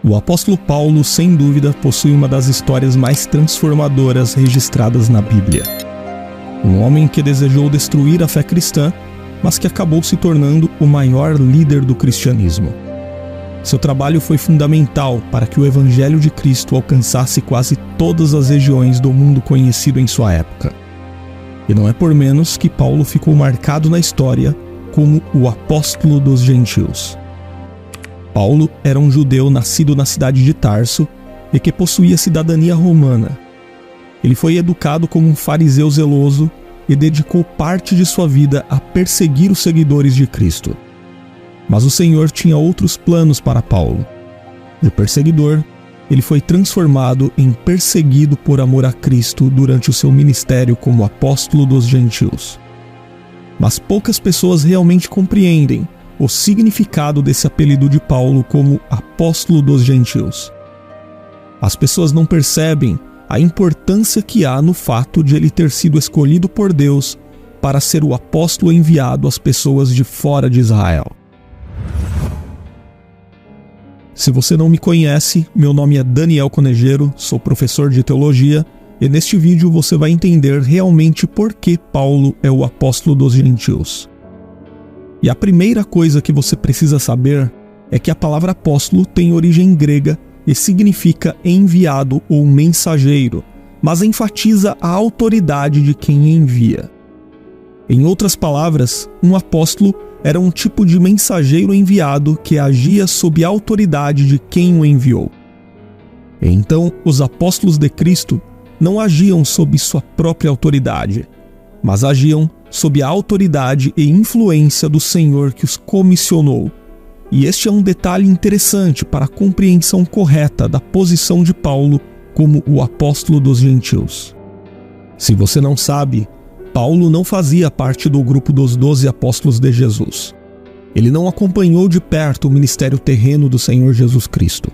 O apóstolo Paulo, sem dúvida, possui uma das histórias mais transformadoras registradas na Bíblia. Um homem que desejou destruir a fé cristã, mas que acabou se tornando o maior líder do cristianismo. Seu trabalho foi fundamental para que o Evangelho de Cristo alcançasse quase todas as regiões do mundo conhecido em sua época. E não é por menos que Paulo ficou marcado na história como o apóstolo dos gentios. Paulo era um judeu nascido na cidade de Tarso e que possuía cidadania romana. Ele foi educado como um fariseu zeloso e dedicou parte de sua vida a perseguir os seguidores de Cristo. Mas o Senhor tinha outros planos para Paulo. De perseguidor, ele foi transformado em perseguido por amor a Cristo durante o seu ministério como apóstolo dos gentios. Mas poucas pessoas realmente compreendem o significado desse apelido de Paulo como apóstolo dos gentios. As pessoas não percebem a importância que há no fato de ele ter sido escolhido por Deus para ser o apóstolo enviado às pessoas de fora de Israel. Se você não me conhece, meu nome é Daniel Conejeiro, sou professor de teologia e neste vídeo você vai entender realmente por que Paulo é o apóstolo dos gentios. E a primeira coisa que você precisa saber é que a palavra apóstolo tem origem grega e significa enviado ou mensageiro, mas enfatiza a autoridade de quem envia. Em outras palavras, um apóstolo era um tipo de mensageiro enviado que agia sob a autoridade de quem o enviou. Então, os apóstolos de Cristo não agiam sob sua própria autoridade, mas agiam sob a autoridade e influência do Senhor que os comissionou. E este é um detalhe interessante para a compreensão correta da posição de Paulo como o apóstolo dos gentios. Se você não sabe, Paulo não fazia parte do grupo dos 12 apóstolos de Jesus. Ele não acompanhou de perto o ministério terreno do Senhor Jesus Cristo.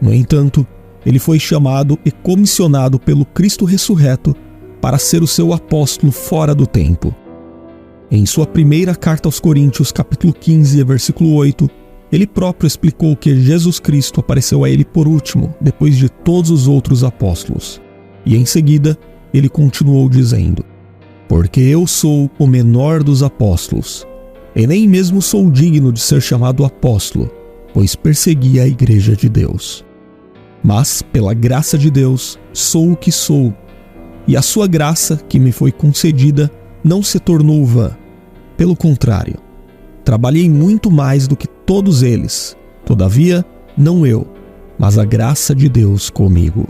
No entanto, ele foi chamado e comissionado pelo Cristo ressurreto para ser o seu apóstolo fora do tempo. Em sua primeira carta aos Coríntios, capítulo 15, versículo 8, ele próprio explicou que Jesus Cristo apareceu a ele por último, depois de todos os outros apóstolos. E em seguida, ele continuou dizendo: porque eu sou o menor dos apóstolos, e nem mesmo sou digno de ser chamado apóstolo, pois persegui a igreja de Deus. Mas, pela graça de Deus, sou o que sou, e a sua graça, que me foi concedida, não se tornou vã. Pelo contrário, trabalhei muito mais do que todos eles. Todavia, não eu, mas a graça de Deus comigo.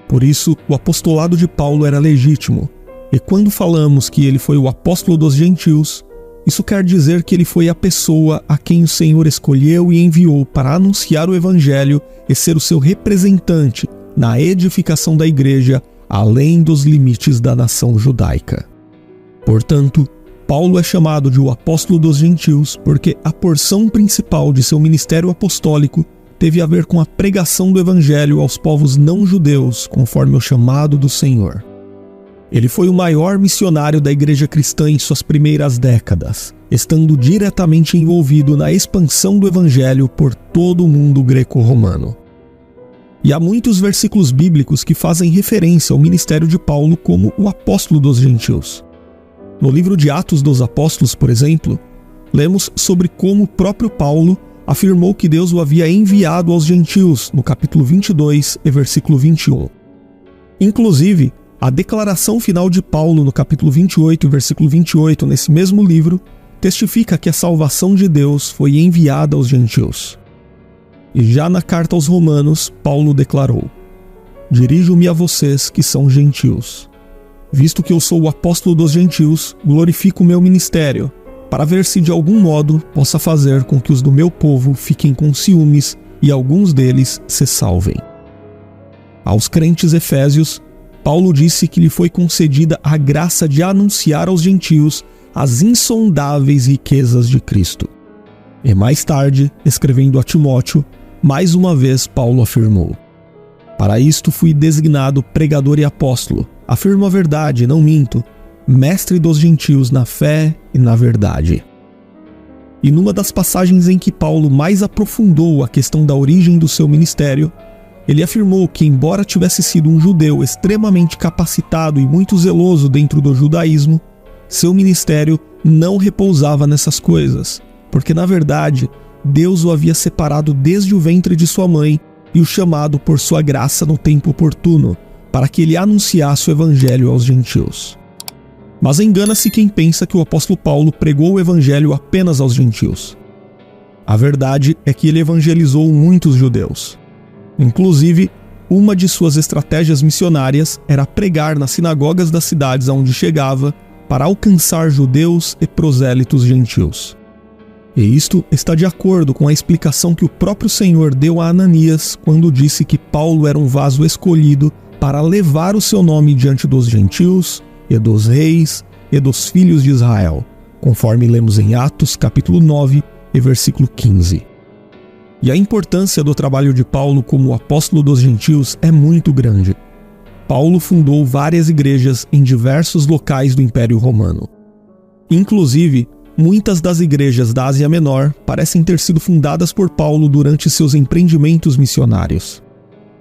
Por isso, o apostolado de Paulo era legítimo, e quando falamos que ele foi o apóstolo dos gentios, isso quer dizer que ele foi a pessoa a quem o Senhor escolheu e enviou para anunciar o Evangelho e ser o seu representante na edificação da igreja, além dos limites da nação judaica. Portanto, Paulo é chamado de o apóstolo dos gentios porque a porção principal de seu ministério apostólico teve a ver com a pregação do Evangelho aos povos não-judeus, conforme o chamado do Senhor. Ele foi o maior missionário da igreja cristã em suas primeiras décadas, estando diretamente envolvido na expansão do Evangelho por todo o mundo greco-romano. E há muitos versículos bíblicos que fazem referência ao ministério de Paulo como o apóstolo dos gentios. No livro de Atos dos Apóstolos, por exemplo, lemos sobre como o próprio Paulo afirmou que Deus o havia enviado aos gentios, no capítulo 22 e versículo 21. Inclusive, a declaração final de Paulo no capítulo 28 e versículo 28, nesse mesmo livro, testifica que a salvação de Deus foi enviada aos gentios. E já na carta aos Romanos, Paulo declarou: dirijo-me a vocês que são gentios. Visto que eu sou o apóstolo dos gentios, glorifico o meu ministério, para ver se de algum modo possa fazer com que os do meu povo fiquem com ciúmes e alguns deles se salvem. Aos crentes efésios, Paulo disse que lhe foi concedida a graça de anunciar aos gentios as insondáveis riquezas de Cristo. E mais tarde, escrevendo a Timóteo, mais uma vez Paulo afirmou: para isto fui designado pregador e apóstolo, afirmo a verdade, não minto, mestre dos gentios na fé e na verdade. E numa das passagens em que Paulo mais aprofundou a questão da origem do seu ministério, ele afirmou que, embora tivesse sido um judeu extremamente capacitado e muito zeloso dentro do judaísmo, seu ministério não repousava nessas coisas, porque na verdade Deus o havia separado desde o ventre de sua mãe e o chamado por sua graça no tempo oportuno, para que ele anunciasse o evangelho aos gentios. Mas engana-se quem pensa que o apóstolo Paulo pregou o evangelho apenas aos gentios. A verdade é que ele evangelizou muitos judeus. Inclusive, uma de suas estratégias missionárias era pregar nas sinagogas das cidades aonde chegava para alcançar judeus e prosélitos gentios. E isto está de acordo com a explicação que o próprio Senhor deu a Ananias quando disse que Paulo era um vaso escolhido para levar o seu nome diante dos gentios e dos reis e dos filhos de Israel, conforme lemos em Atos capítulo 9 e versículo 15. E a importância do trabalho de Paulo como apóstolo dos gentios é muito grande. Paulo fundou várias igrejas em diversos locais do Império Romano. Inclusive, muitas das igrejas da Ásia Menor parecem ter sido fundadas por Paulo durante seus empreendimentos missionários.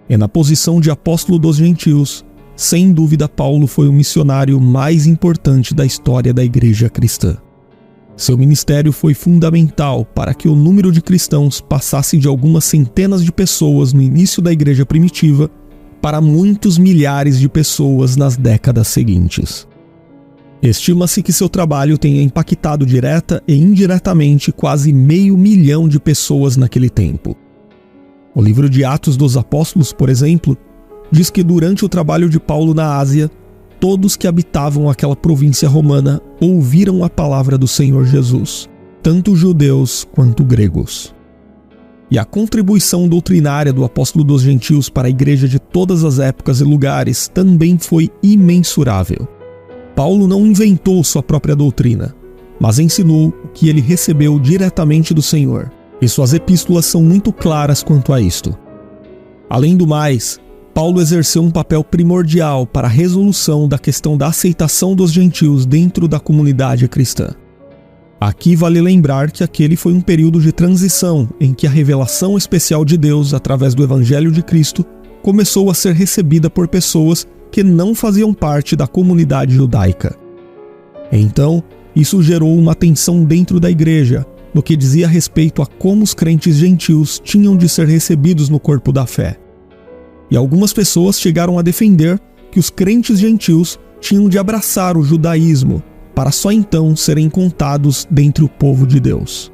E na posição de apóstolo dos gentios, sem dúvida Paulo foi o missionário mais importante da história da igreja cristã. Seu ministério foi fundamental para que o número de cristãos passasse de algumas centenas de pessoas no início da igreja primitiva para muitos milhares de pessoas nas décadas seguintes. Estima-se que seu trabalho tenha impactado direta e indiretamente quase 500 mil de pessoas naquele tempo. O livro de Atos dos Apóstolos, por exemplo, diz que durante o trabalho de Paulo na Ásia, todos que habitavam aquela província romana ouviram a palavra do Senhor Jesus, tanto judeus quanto gregos. E a contribuição doutrinária do apóstolo dos gentios para a igreja de todas as épocas e lugares também foi imensurável. Paulo não inventou sua própria doutrina, mas ensinou o que ele recebeu diretamente do Senhor, e suas epístolas são muito claras quanto a isto. Além do mais, Paulo exerceu um papel primordial para a resolução da questão da aceitação dos gentios dentro da comunidade cristã. Aqui vale lembrar que aquele foi um período de transição em que a revelação especial de Deus através do Evangelho de Cristo começou a ser recebida por pessoas que não faziam parte da comunidade judaica. Então, isso gerou uma tensão dentro da igreja, no que dizia respeito a como os crentes gentios tinham de ser recebidos no corpo da fé. E algumas pessoas chegaram a defender que os crentes gentios tinham de abraçar o judaísmo, para só então serem contados dentre o povo de Deus.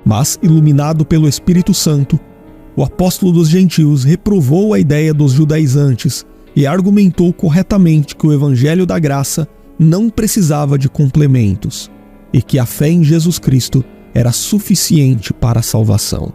Mas, iluminado pelo Espírito Santo, o apóstolo dos gentios reprovou a ideia dos judaizantes e argumentou corretamente que o Evangelho da Graça não precisava de complementos e que a fé em Jesus Cristo era suficiente para a salvação.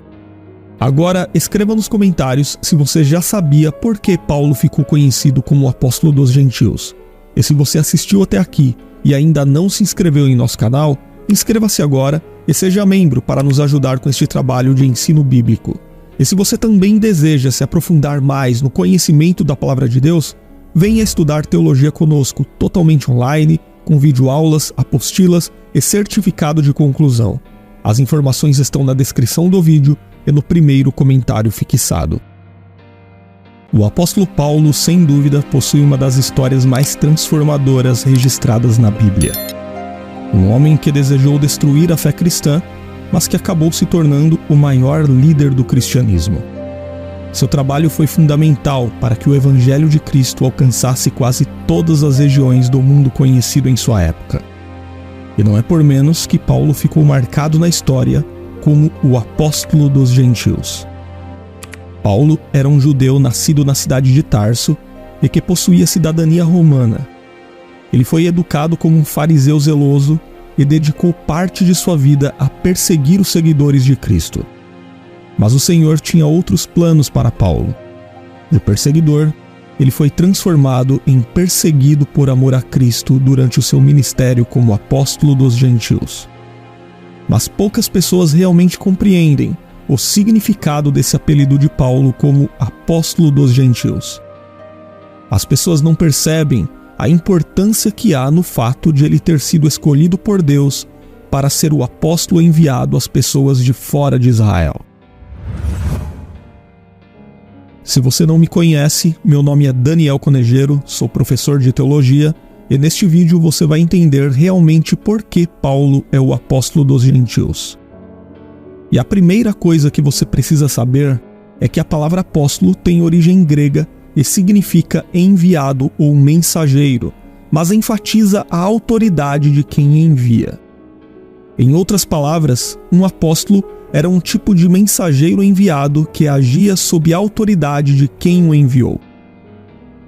Agora, escreva nos comentários se você já sabia por que Paulo ficou conhecido como o apóstolo dos gentios. E se você assistiu até aqui e ainda não se inscreveu em nosso canal, inscreva-se agora e seja membro para nos ajudar com este trabalho de ensino bíblico. E se você também deseja se aprofundar mais no conhecimento da Palavra de Deus, venha estudar teologia conosco totalmente online, com videoaulas, apostilas e certificado de conclusão. As informações estão na descrição do vídeo e no primeiro comentário fixado. O apóstolo Paulo, sem dúvida, possui uma das histórias mais transformadoras registradas na Bíblia. Um homem que desejou destruir a fé cristã, mas que acabou se tornando o maior líder do cristianismo. Seu trabalho foi fundamental para que o Evangelho de Cristo alcançasse quase todas as regiões do mundo conhecido em sua época. E não é por menos que Paulo ficou marcado na história como o apóstolo dos gentios. Paulo era um judeu nascido na cidade de Tarso e que possuía cidadania romana. Ele foi educado como um fariseu zeloso e dedicou parte de sua vida a perseguir os seguidores de Cristo. Mas o Senhor tinha outros planos para Paulo. De perseguidor, ele foi transformado em perseguido por amor a Cristo durante o seu ministério como apóstolo dos gentios. Mas poucas pessoas realmente compreendem o significado desse apelido de Paulo como apóstolo dos gentios. As pessoas não percebem a importância que há no fato de ele ter sido escolhido por Deus para ser o apóstolo enviado às pessoas de fora de Israel. Se você não me conhece, meu nome é Daniel Conejeiro, sou professor de teologia, e neste vídeo você vai entender realmente por que Paulo é o apóstolo dos gentios. E a primeira coisa que você precisa saber é que a palavra apóstolo tem origem grega e significa enviado ou mensageiro, mas enfatiza a autoridade de quem envia. Em outras palavras, um apóstolo era um tipo de mensageiro enviado que agia sob a autoridade de quem o enviou.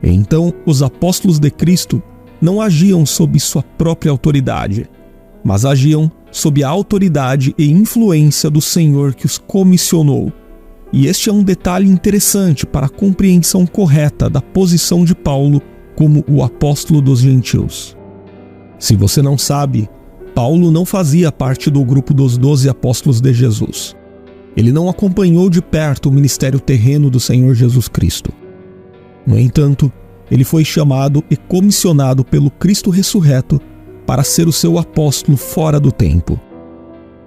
Então, os apóstolos de Cristo não agiam sob sua própria autoridade, mas agiam sob a autoridade e influência do Senhor que os comissionou. E este é um detalhe interessante para a compreensão correta da posição de Paulo como o apóstolo dos gentios. Se você não sabe, Paulo não fazia parte do grupo dos 12 apóstolos de Jesus. Ele não acompanhou de perto o ministério terreno do Senhor Jesus Cristo. No entanto, ele foi chamado e comissionado pelo Cristo ressurreto para ser o seu apóstolo fora do tempo.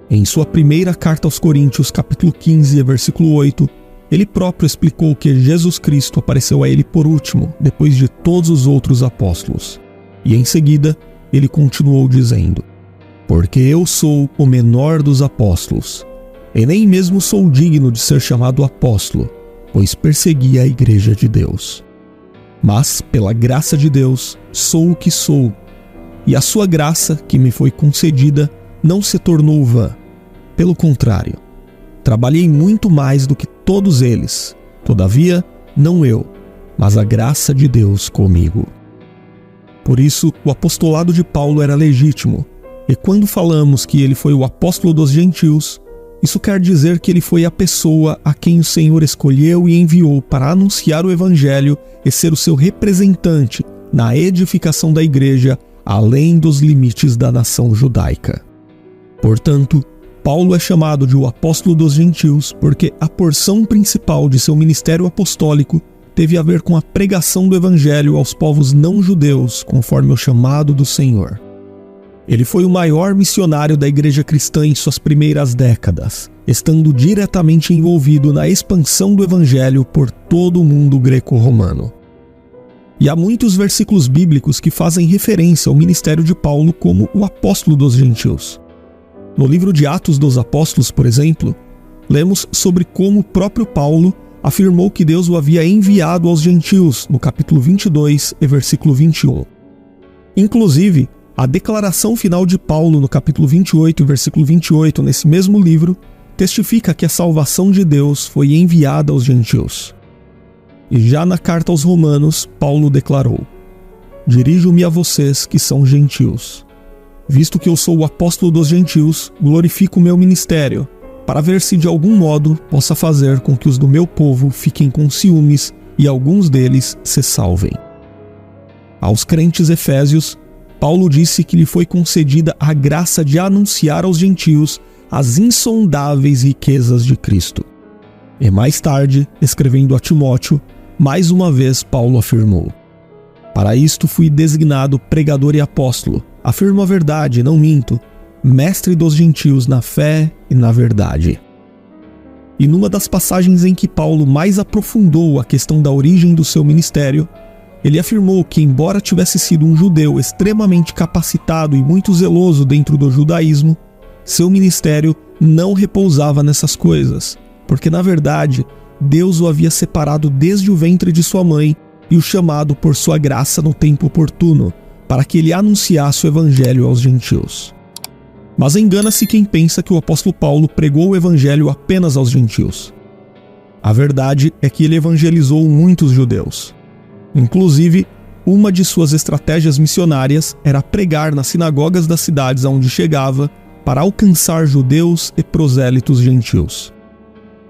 Em sua primeira carta aos Coríntios, capítulo 15, versículo 8, ele próprio explicou que Jesus Cristo apareceu a ele por último, depois de todos os outros apóstolos. E em seguida, ele continuou dizendo: porque eu sou o menor dos apóstolos, e nem mesmo sou digno de ser chamado apóstolo, pois persegui a igreja de Deus. Mas, pela graça de Deus, sou o que sou, e a sua graça, que me foi concedida, não se tornou vã. Pelo contrário, trabalhei muito mais do que todos eles, todavia, não eu, mas a graça de Deus comigo. Por isso, o apostolado de Paulo era legítimo, e quando falamos que ele foi o apóstolo dos gentios, isso quer dizer que ele foi a pessoa a quem o Senhor escolheu e enviou para anunciar o evangelho e ser o seu representante na edificação da igreja, além dos limites da nação judaica. Portanto, Paulo é chamado de o apóstolo dos gentios porque a porção principal de seu ministério apostólico teve a ver com a pregação do evangelho aos povos não judeus, conforme o chamado do Senhor. Ele foi o maior missionário da igreja cristã em suas primeiras décadas, estando diretamente envolvido na expansão do evangelho por todo o mundo greco-romano. E há muitos versículos bíblicos que fazem referência ao ministério de Paulo como o apóstolo dos gentios. No livro de Atos dos Apóstolos, por exemplo, lemos sobre como o próprio Paulo afirmou que Deus o havia enviado aos gentios, no capítulo 22 e versículo 21. Inclusive, a declaração final de Paulo no capítulo 28 e versículo 28, nesse mesmo livro, testifica que a salvação de Deus foi enviada aos gentios. E já na carta aos Romanos, Paulo declarou: dirijo-me a vocês que são gentios. Visto que eu sou o apóstolo dos gentios, glorifico o meu ministério, para ver se de algum modo possa fazer com que os do meu povo fiquem com ciúmes e alguns deles se salvem. Aos crentes efésios, Paulo disse que lhe foi concedida a graça de anunciar aos gentios as insondáveis riquezas de Cristo. E mais tarde, escrevendo a Timóteo, mais uma vez Paulo afirmou: para isto fui designado pregador e apóstolo, afirmo a verdade, não minto, mestre dos gentios na fé e na verdade. E numa das passagens em que Paulo mais aprofundou a questão da origem do seu ministério, ele afirmou que, embora tivesse sido um judeu extremamente capacitado e muito zeloso dentro do judaísmo, seu ministério não repousava nessas coisas, porque, na verdade, Deus o havia separado desde o ventre de sua mãe e o chamado por sua graça no tempo oportuno, para que ele anunciasse o evangelho aos gentios. Mas engana-se quem pensa que o apóstolo Paulo pregou o evangelho apenas aos gentios. A verdade é que ele evangelizou muitos judeus. Inclusive, uma de suas estratégias missionárias era pregar nas sinagogas das cidades aonde chegava para alcançar judeus e prosélitos gentios.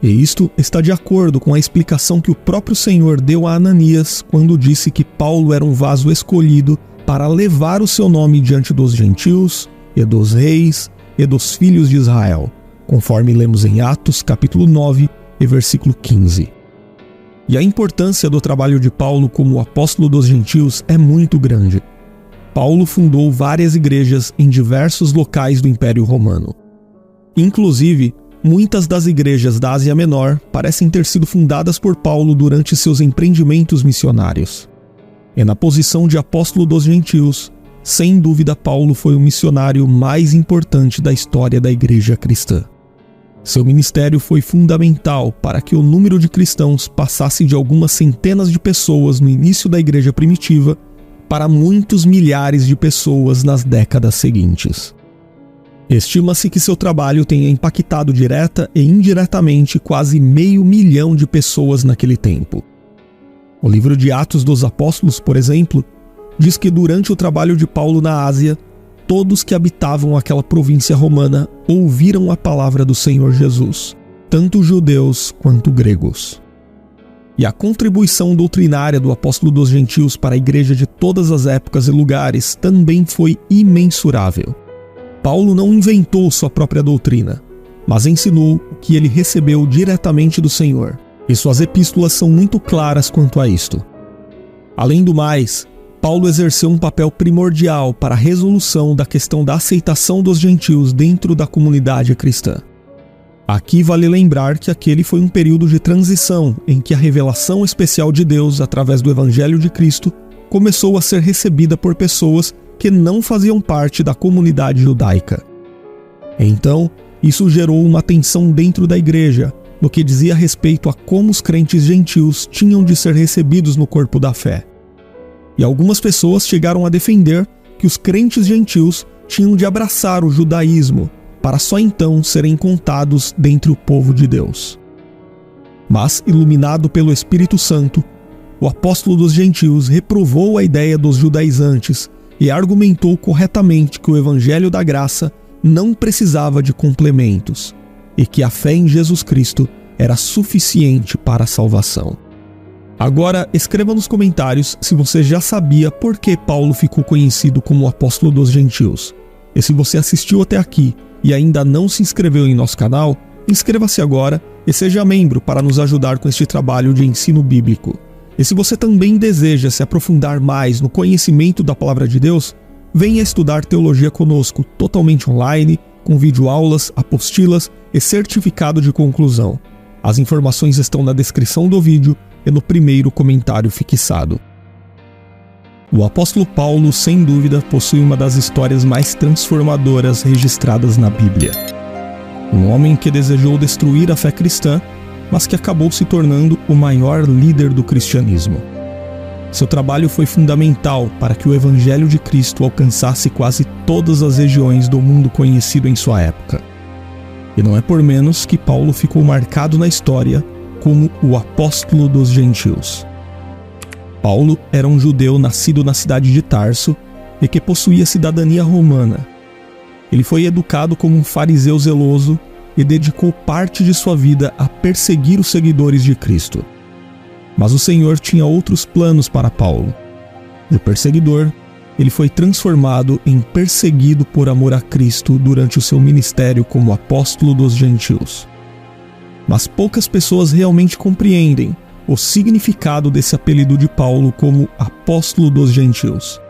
E isto está de acordo com a explicação que o próprio Senhor deu a Ananias quando disse que Paulo era um vaso escolhido para levar o seu nome diante dos gentios e dos reis e dos filhos de Israel, conforme lemos em Atos capítulo 9 e versículo 15. E a importância do trabalho de Paulo como apóstolo dos gentios é muito grande. Paulo fundou várias igrejas em diversos locais do Império Romano. Inclusive, muitas das igrejas da Ásia Menor parecem ter sido fundadas por Paulo durante seus empreendimentos missionários. E na posição de apóstolo dos gentios, sem dúvida Paulo foi o missionário mais importante da história da igreja cristã. Seu ministério foi fundamental para que o número de cristãos passasse de algumas centenas de pessoas no início da igreja primitiva para muitos milhares de pessoas nas décadas seguintes. Estima-se que seu trabalho tenha impactado direta e indiretamente quase 500 mil de pessoas naquele tempo. O livro de Atos dos Apóstolos, por exemplo, diz que durante o trabalho de Paulo na Ásia, todos que habitavam aquela província romana ouviram a palavra do Senhor Jesus, tanto judeus quanto gregos. E a contribuição doutrinária do apóstolo dos gentios para a igreja de todas as épocas e lugares também foi imensurável. Paulo não inventou sua própria doutrina, mas ensinou o que ele recebeu diretamente do Senhor, e suas epístolas são muito claras quanto a isto. Além do mais, Paulo exerceu um papel primordial para a resolução da questão da aceitação dos gentios dentro da comunidade cristã. Aqui vale lembrar que aquele foi um período de transição em que a revelação especial de Deus através do Evangelho de Cristo começou a ser recebida por pessoas que não faziam parte da comunidade judaica. Então, isso gerou uma tensão dentro da igreja, no que dizia respeito a como os crentes gentios tinham de ser recebidos no corpo da fé. E algumas pessoas chegaram a defender que os crentes gentios tinham de abraçar o judaísmo, para só então serem contados dentre o povo de Deus. Mas, iluminado pelo Espírito Santo, o apóstolo dos gentios reprovou a ideia dos judaizantes e argumentou corretamente que o evangelho da graça não precisava de complementos e que a fé em Jesus Cristo era suficiente para a salvação. Agora, escreva nos comentários se você já sabia por que Paulo ficou conhecido como o apóstolo dos gentios. E se você assistiu até aqui e ainda não se inscreveu em nosso canal, inscreva-se agora e seja membro para nos ajudar com este trabalho de ensino bíblico. E se você também deseja se aprofundar mais no conhecimento da Palavra de Deus, venha estudar teologia conosco, totalmente online, com videoaulas, apostilas e certificado de conclusão. As informações estão na descrição do vídeo e no primeiro comentário fixado. O apóstolo Paulo, sem dúvida, possui uma das histórias mais transformadoras registradas na Bíblia. Um homem que desejou destruir a fé cristã, mas que acabou se tornando o maior líder do cristianismo. Seu trabalho foi fundamental para que o Evangelho de Cristo alcançasse quase todas as regiões do mundo conhecido em sua época. E não é por menos que Paulo ficou marcado na história como o apóstolo dos gentios. Paulo era um judeu nascido na cidade de Tarso e que possuía cidadania romana. Ele foi educado como um fariseu zeloso e dedicou parte de sua vida a perseguir os seguidores de Cristo. Mas o Senhor tinha outros planos para Paulo. De perseguidor, ele foi transformado em perseguido por amor a Cristo durante o seu ministério como apóstolo dos gentios. Mas poucas pessoas realmente compreendem o significado desse apelido de Paulo como apóstolo dos gentios.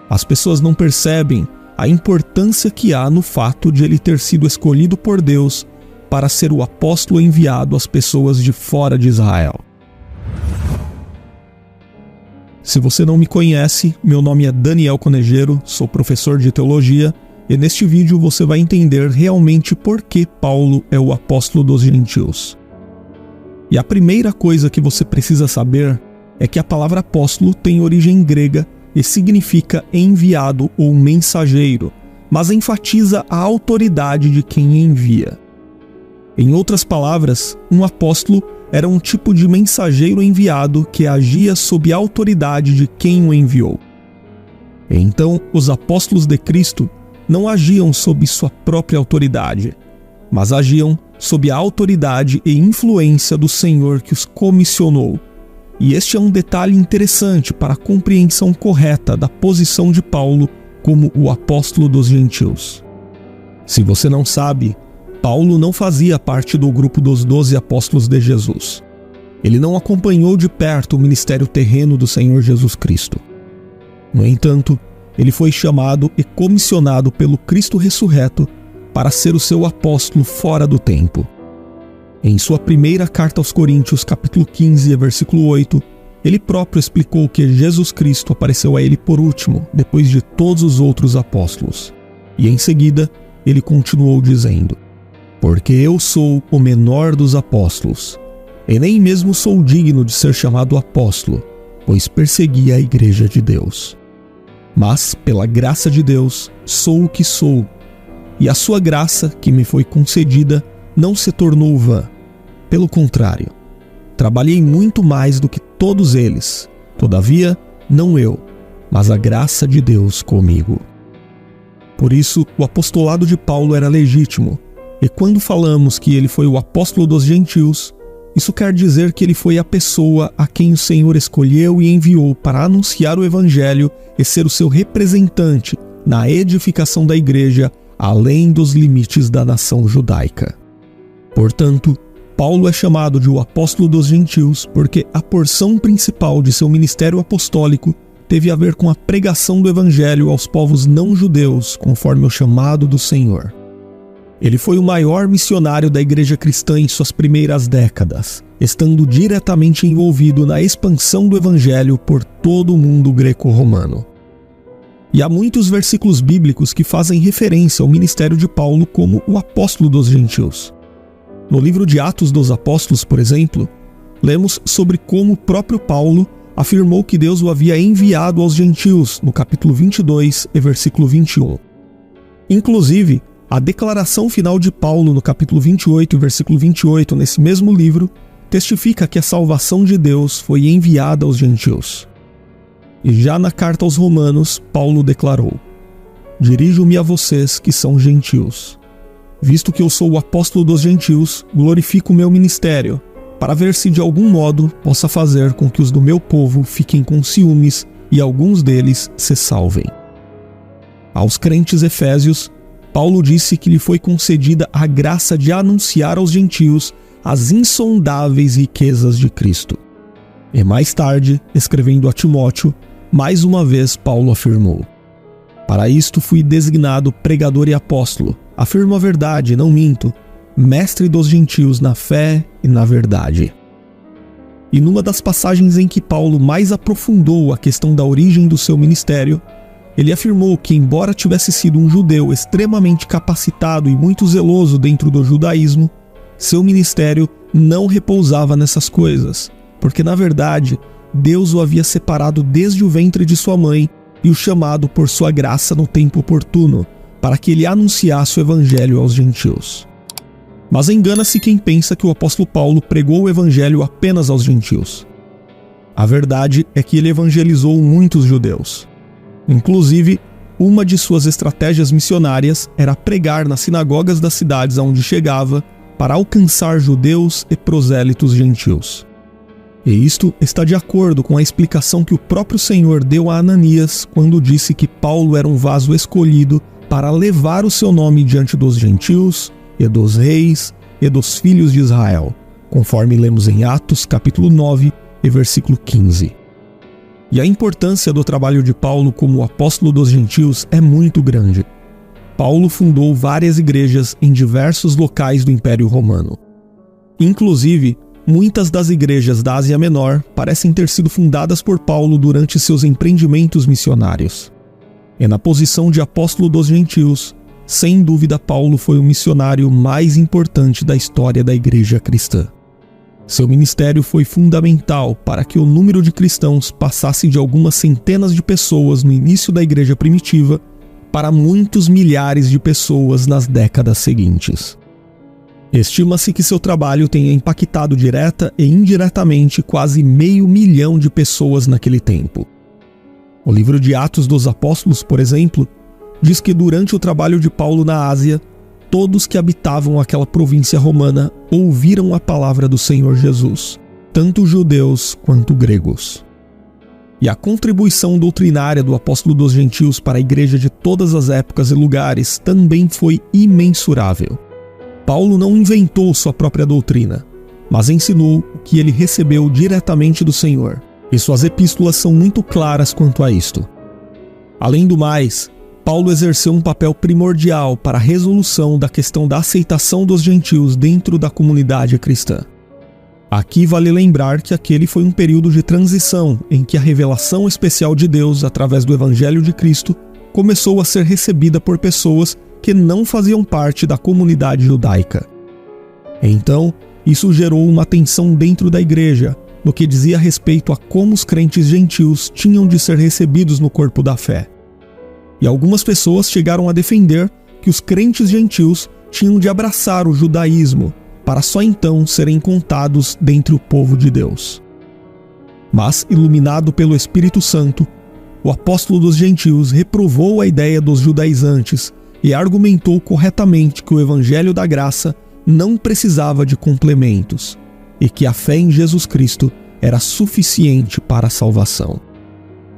As pessoas não percebem a importância que há no fato de ele ter sido escolhido por Deus para ser o apóstolo enviado às pessoas de fora de Israel. Se você não me conhece, meu nome é Daniel Conejeiro, sou professor de teologia e neste vídeo você vai entender realmente por que Paulo é o apóstolo dos gentios. E a primeira coisa que você precisa saber é que a palavra apóstolo tem origem grega e significa enviado ou mensageiro, mas enfatiza a autoridade de quem envia. Em outras palavras, um apóstolo era um tipo de mensageiro enviado que agia sob a autoridade de quem o enviou. Então, os apóstolos de Cristo não agiam sob sua própria autoridade, mas agiam sob a autoridade e influência do Senhor que os comissionou. E este é um detalhe interessante para a compreensão correta da posição de Paulo como o apóstolo dos gentios. Se você não sabe, Paulo não fazia parte do grupo dos 12 apóstolos de Jesus. Ele não acompanhou de perto o ministério terreno do Senhor Jesus Cristo. No entanto, ele foi chamado e comissionado pelo Cristo ressurreto para ser o seu apóstolo fora do tempo. Em sua primeira carta aos Coríntios, capítulo 15, versículo 8, ele próprio explicou que Jesus Cristo apareceu a ele por último, depois de todos os outros apóstolos. E em seguida, ele continuou dizendo: porque eu sou o menor dos apóstolos, e nem mesmo sou digno de ser chamado apóstolo, pois persegui a igreja de Deus. Mas, pela graça de Deus, sou o que sou, e a sua graça, que me foi concedida, não se tornou vã. Pelo contrário, trabalhei muito mais do que todos eles. Todavia, não eu, mas a graça de Deus comigo. Por isso, o apostolado de Paulo era legítimo, e quando falamos que ele foi o apóstolo dos gentios, isso quer dizer que ele foi a pessoa a quem o Senhor escolheu e enviou para anunciar o Evangelho e ser o seu representante na edificação da igreja, além dos limites da nação judaica. Portanto, Paulo é chamado de o apóstolo dos gentios porque a porção principal de seu ministério apostólico teve a ver com a pregação do Evangelho aos povos não judeus, conforme o chamado do Senhor. Ele foi o maior missionário da igreja cristã em suas primeiras décadas, estando diretamente envolvido na expansão do Evangelho por todo o mundo greco-romano. E há muitos versículos bíblicos que fazem referência ao ministério de Paulo como o apóstolo dos gentios. No livro de Atos dos Apóstolos, por exemplo, lemos sobre como o próprio Paulo afirmou que Deus o havia enviado aos gentios, no capítulo 22 e versículo 21. Inclusive, a declaração final de Paulo no capítulo 28 e versículo 28, nesse mesmo livro, testifica que a salvação de Deus foi enviada aos gentios. E já na carta aos Romanos, Paulo declarou: dirijo-me a vocês que são gentios. Visto que eu sou o apóstolo dos gentios, glorifico o meu ministério, para ver se de algum modo possa fazer com que os do meu povo fiquem com ciúmes e alguns deles se salvem. Aos crentes efésios, Paulo disse que lhe foi concedida a graça de anunciar aos gentios as insondáveis riquezas de Cristo. E mais tarde, escrevendo a Timóteo, mais uma vez Paulo afirmou: para isto fui designado pregador e apóstolo, afirmo a verdade, não minto, mestre dos gentios na fé e na verdade. E numa das passagens em que Paulo mais aprofundou a questão da origem do seu ministério, ele afirmou que, embora tivesse sido um judeu extremamente capacitado e muito zeloso dentro do judaísmo, seu ministério não repousava nessas coisas, porque, na verdade, Deus o havia separado desde o ventre de sua mãe e o chamado por sua graça no tempo oportuno, para que ele anunciasse o Evangelho aos gentios. Mas engana-se quem pensa que o apóstolo Paulo pregou o Evangelho apenas aos gentios. A verdade é que ele evangelizou muitos judeus. Inclusive, uma de suas estratégias missionárias era pregar nas sinagogas das cidades aonde chegava para alcançar judeus e prosélitos gentios. E isto está de acordo com a explicação que o próprio Senhor deu a Ananias quando disse que Paulo era um vaso escolhido para levar o seu nome diante dos gentios e dos reis e dos filhos de Israel, conforme lemos em Atos capítulo 9 e versículo 15. E a importância do trabalho de Paulo como apóstolo dos gentios é muito grande. Paulo fundou várias igrejas em diversos locais do Império Romano. Inclusive, muitas das igrejas da Ásia Menor parecem ter sido fundadas por Paulo durante seus empreendimentos missionários. E na posição de apóstolo dos gentios, sem dúvida Paulo foi o missionário mais importante da história da igreja cristã. Seu ministério foi fundamental para que o número de cristãos passasse de algumas centenas de pessoas no início da igreja primitiva para muitos milhares de pessoas nas décadas seguintes. Estima-se que seu trabalho tenha impactado direta e indiretamente quase 500 mil de pessoas naquele tempo. O livro de Atos dos Apóstolos, por exemplo, diz que durante o trabalho de Paulo na Ásia, todos que habitavam aquela província romana ouviram a palavra do Senhor Jesus, tanto judeus quanto gregos. E a contribuição doutrinária do apóstolo dos gentios para a igreja de todas as épocas e lugares também foi imensurável. Paulo não inventou sua própria doutrina, mas ensinou o que ele recebeu diretamente do Senhor, e suas epístolas são muito claras quanto a isto. Além do mais, Paulo exerceu um papel primordial para a resolução da questão da aceitação dos gentios dentro da comunidade cristã. Aqui vale lembrar que aquele foi um período de transição em que a revelação especial de Deus através do Evangelho de Cristo começou a ser recebida por pessoas que não faziam parte da comunidade judaica. Então, isso gerou uma tensão dentro da igreja, no que dizia respeito a como os crentes gentios tinham de ser recebidos no corpo da fé. E algumas pessoas chegaram a defender que os crentes gentios tinham de abraçar o judaísmo, para só então serem contados dentre o povo de Deus. Mas, iluminado pelo Espírito Santo, o apóstolo dos gentios reprovou a ideia dos judaizantes e argumentou corretamente que o evangelho da graça não precisava de complementos e que a fé em Jesus Cristo era suficiente para a salvação.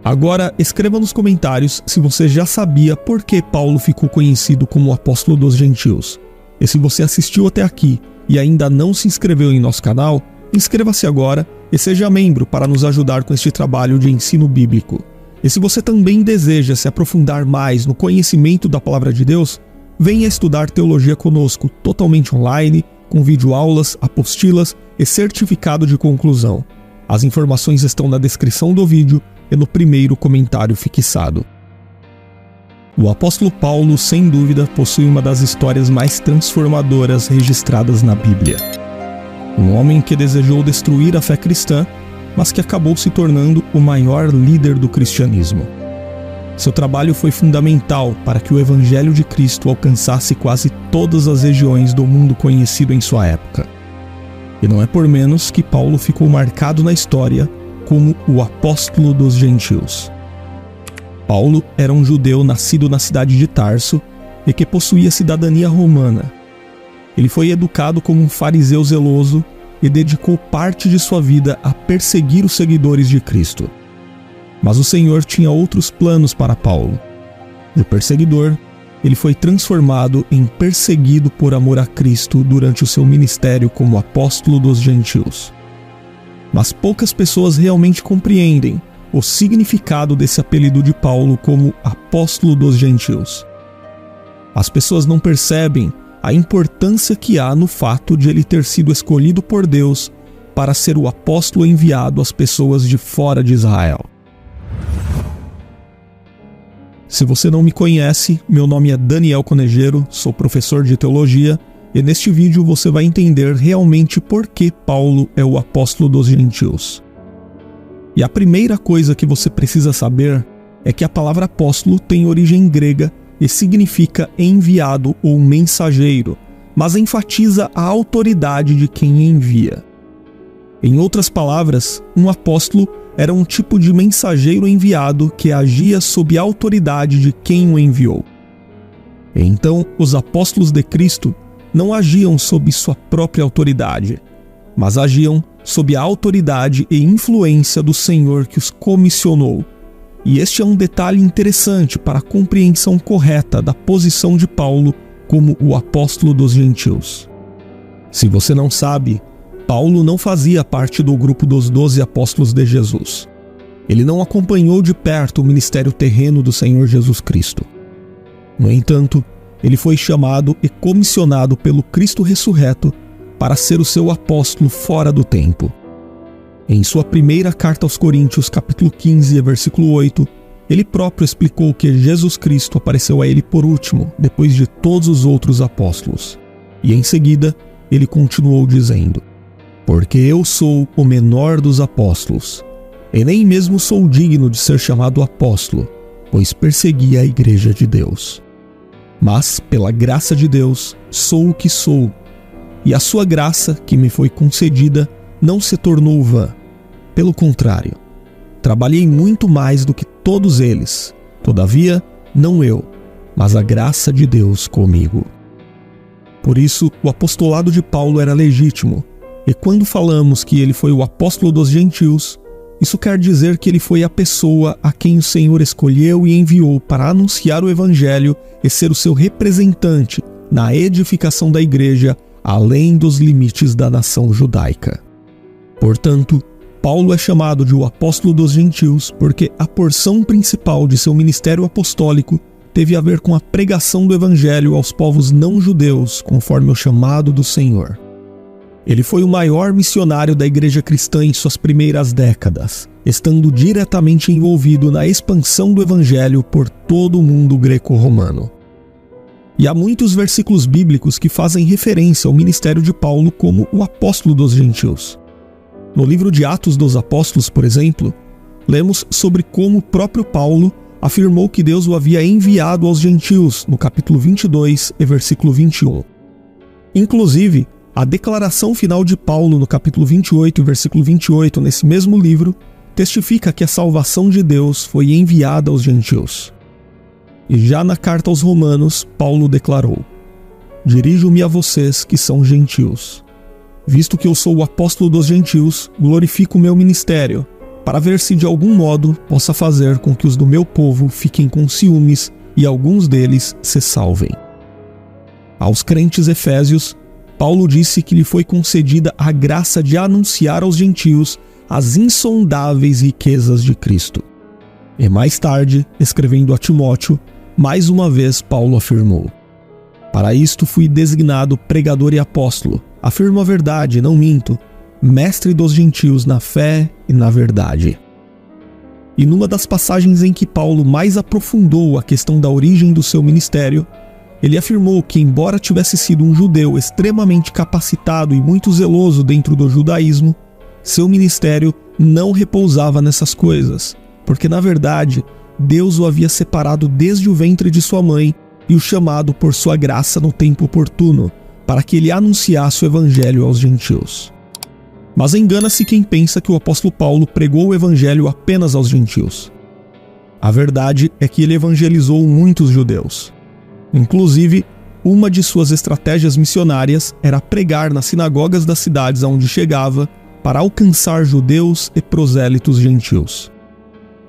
Agora, escreva nos comentários se você já sabia por que Paulo ficou conhecido como o apóstolo dos gentios. E se você assistiu até aqui e ainda não se inscreveu em nosso canal, inscreva-se agora e seja membro para nos ajudar com este trabalho de ensino bíblico. E se você também deseja se aprofundar mais no conhecimento da Palavra de Deus, venha estudar teologia conosco totalmente online, com videoaulas, apostilas e certificado de conclusão. As informações estão na descrição do vídeo e no primeiro comentário fixado. O apóstolo Paulo, sem dúvida, possui uma das histórias mais transformadoras registradas na Bíblia. Um homem que desejou destruir a fé cristã, mas que acabou se tornando o maior líder do cristianismo. Seu trabalho foi fundamental para que o Evangelho de Cristo alcançasse quase todas as regiões do mundo conhecido em sua época. E não é por menos que Paulo ficou marcado na história como o apóstolo dos gentios. Paulo era um judeu nascido na cidade de Tarso e que possuía cidadania romana. Ele foi educado como um fariseu zeloso e dedicou parte de sua vida a perseguir os seguidores de Cristo. Mas o Senhor tinha outros planos para Paulo. De perseguidor, ele foi transformado em perseguido por amor a Cristo durante o seu ministério como apóstolo dos gentios. Mas poucas pessoas realmente compreendem o significado desse apelido de Paulo como apóstolo dos gentios. As pessoas não percebem a importância que há no fato de ele ter sido escolhido por Deus para ser o apóstolo enviado às pessoas de fora de Israel. Se você não me conhece, meu nome é Daniel Conejeiro, sou professor de teologia e neste vídeo você vai entender realmente por que Paulo é o apóstolo dos gentios. E a primeira coisa que você precisa saber é que a palavra apóstolo tem origem grega e significa enviado ou mensageiro, mas enfatiza a autoridade de quem envia. Em outras palavras, um apóstolo era um tipo de mensageiro enviado que agia sob a autoridade de quem o enviou. Então, os apóstolos de Cristo não agiam sob sua própria autoridade, mas agiam sob a autoridade e influência do Senhor que os comissionou. E este é um detalhe interessante para a compreensão correta da posição de Paulo como o apóstolo dos gentios. Se você não sabe, Paulo não fazia parte do grupo dos 12 apóstolos de Jesus. Ele não acompanhou de perto o ministério terreno do Senhor Jesus Cristo. No entanto, ele foi chamado e comissionado pelo Cristo ressurreto para ser o seu apóstolo fora do tempo. Em sua primeira carta aos Coríntios, capítulo 15, versículo 8, ele próprio explicou que Jesus Cristo apareceu a ele por último, depois de todos os outros apóstolos. E em seguida, ele continuou dizendo: porque eu sou o menor dos apóstolos, e nem mesmo sou digno de ser chamado apóstolo, pois persegui a igreja de Deus. Mas, pela graça de Deus, sou o que sou, e a sua graça, que me foi concedida, não se tornou vã. Pelo contrário, trabalhei muito mais do que todos eles. Todavia, não eu, mas a graça de Deus comigo. Por isso, o apostolado de Paulo era legítimo, e quando falamos que ele foi o apóstolo dos gentios, isso quer dizer que ele foi a pessoa a quem o Senhor escolheu e enviou para anunciar o Evangelho e ser o seu representante na edificação da igreja, além dos limites da nação judaica. Portanto, Paulo é chamado de o apóstolo dos gentios porque a porção principal de seu ministério apostólico teve a ver com a pregação do evangelho aos povos não judeus, conforme o chamado do Senhor. Ele foi o maior missionário da igreja cristã em suas primeiras décadas, estando diretamente envolvido na expansão do evangelho por todo o mundo greco-romano. E há muitos versículos bíblicos que fazem referência ao ministério de Paulo como o apóstolo dos gentios. No livro de Atos dos Apóstolos, por exemplo, lemos sobre como o próprio Paulo afirmou que Deus o havia enviado aos gentios, no capítulo 22 e versículo 21. Inclusive, a declaração final de Paulo no capítulo 28 e versículo 28, nesse mesmo livro, testifica que a salvação de Deus foi enviada aos gentios. E já na carta aos Romanos, Paulo declarou: "Dirijo-me a vocês que são gentios. Visto que eu sou o apóstolo dos gentios, glorifico o meu ministério, para ver se de algum modo possa fazer com que os do meu povo fiquem com ciúmes e alguns deles se salvem." Aos crentes efésios, Paulo disse que lhe foi concedida a graça de anunciar aos gentios as insondáveis riquezas de Cristo. E mais tarde, escrevendo a Timóteo, mais uma vez Paulo afirmou: "Para isto fui designado pregador e apóstolo. Afirmo a verdade, não minto, mestre dos gentios na fé e na verdade." E numa das passagens em que Paulo mais aprofundou a questão da origem do seu ministério, ele afirmou que, embora tivesse sido um judeu extremamente capacitado e muito zeloso dentro do judaísmo, seu ministério não repousava nessas coisas, porque na verdade Deus o havia separado desde o ventre de sua mãe e o chamado por sua graça no tempo oportuno, para que ele anunciasse o evangelho aos gentios. Mas engana-se quem pensa que o apóstolo Paulo pregou o evangelho apenas aos gentios. A verdade é que ele evangelizou muitos judeus. Inclusive, uma de suas estratégias missionárias era pregar nas sinagogas das cidades aonde chegava para alcançar judeus e prosélitos gentios.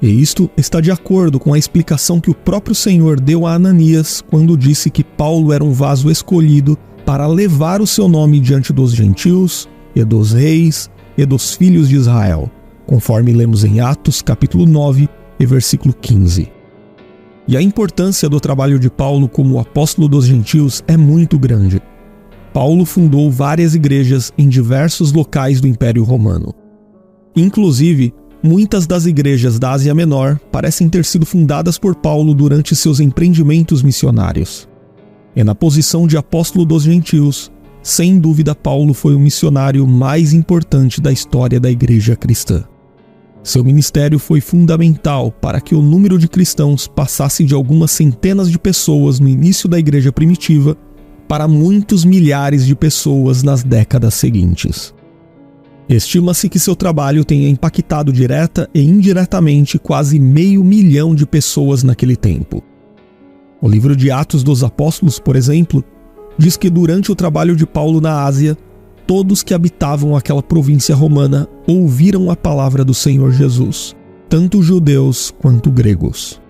E isto está de acordo com a explicação que o próprio Senhor deu a Ananias quando disse que Paulo era um vaso escolhido para levar o seu nome diante dos gentios e dos reis e dos filhos de Israel, conforme lemos em Atos capítulo 9 e versículo 15. E a importância do trabalho de Paulo como apóstolo dos gentios é muito grande. Paulo fundou várias igrejas em diversos locais do Império Romano. Inclusive, muitas das igrejas da Ásia Menor parecem ter sido fundadas por Paulo durante seus empreendimentos missionários. E na posição de apóstolo dos gentios, sem dúvida Paulo foi o missionário mais importante da história da igreja cristã. Seu ministério foi fundamental para que o número de cristãos passasse de algumas centenas de pessoas no início da igreja primitiva para muitos milhares de pessoas nas décadas seguintes. Estima-se que seu trabalho tenha impactado direta e indiretamente quase 500 mil de pessoas naquele tempo. O livro de Atos dos Apóstolos, por exemplo, diz que durante o trabalho de Paulo na Ásia, todos que habitavam aquela província romana ouviram a palavra do Senhor Jesus, tanto judeus quanto gregos.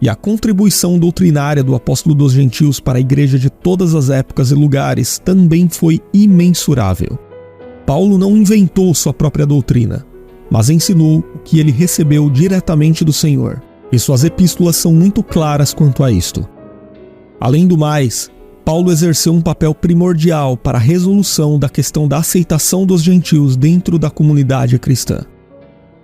E a contribuição doutrinária do apóstolo dos gentios para a igreja de todas as épocas e lugares também foi imensurável. Paulo não inventou sua própria doutrina, mas ensinou o que ele recebeu diretamente do Senhor, e suas epístolas são muito claras quanto a isto. Além do mais, Paulo exerceu um papel primordial para a resolução da questão da aceitação dos gentios dentro da comunidade cristã.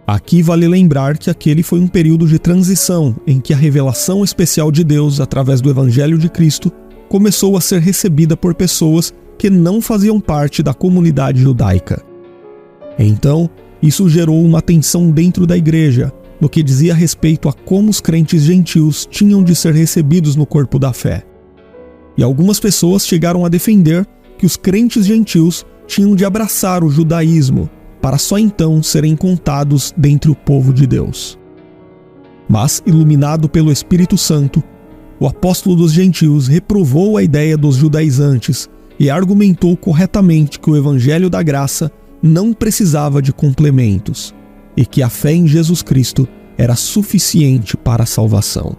Aqui vale lembrar que aquele foi um período de transição em que a revelação especial de Deus através do Evangelho de Cristo começou a ser recebida por pessoas que não faziam parte da comunidade judaica. Então, isso gerou uma tensão dentro da igreja, no que dizia respeito a como os crentes gentios tinham de ser recebidos no corpo da fé. E algumas pessoas chegaram a defender que os crentes gentios tinham de abraçar o judaísmo, para só então serem contados dentre o povo de Deus. Mas, iluminado pelo Espírito Santo, o apóstolo dos gentios reprovou a ideia dos judaizantes e argumentou corretamente que o Evangelho da Graça não precisava de complementos e que a fé em Jesus Cristo era suficiente para a salvação.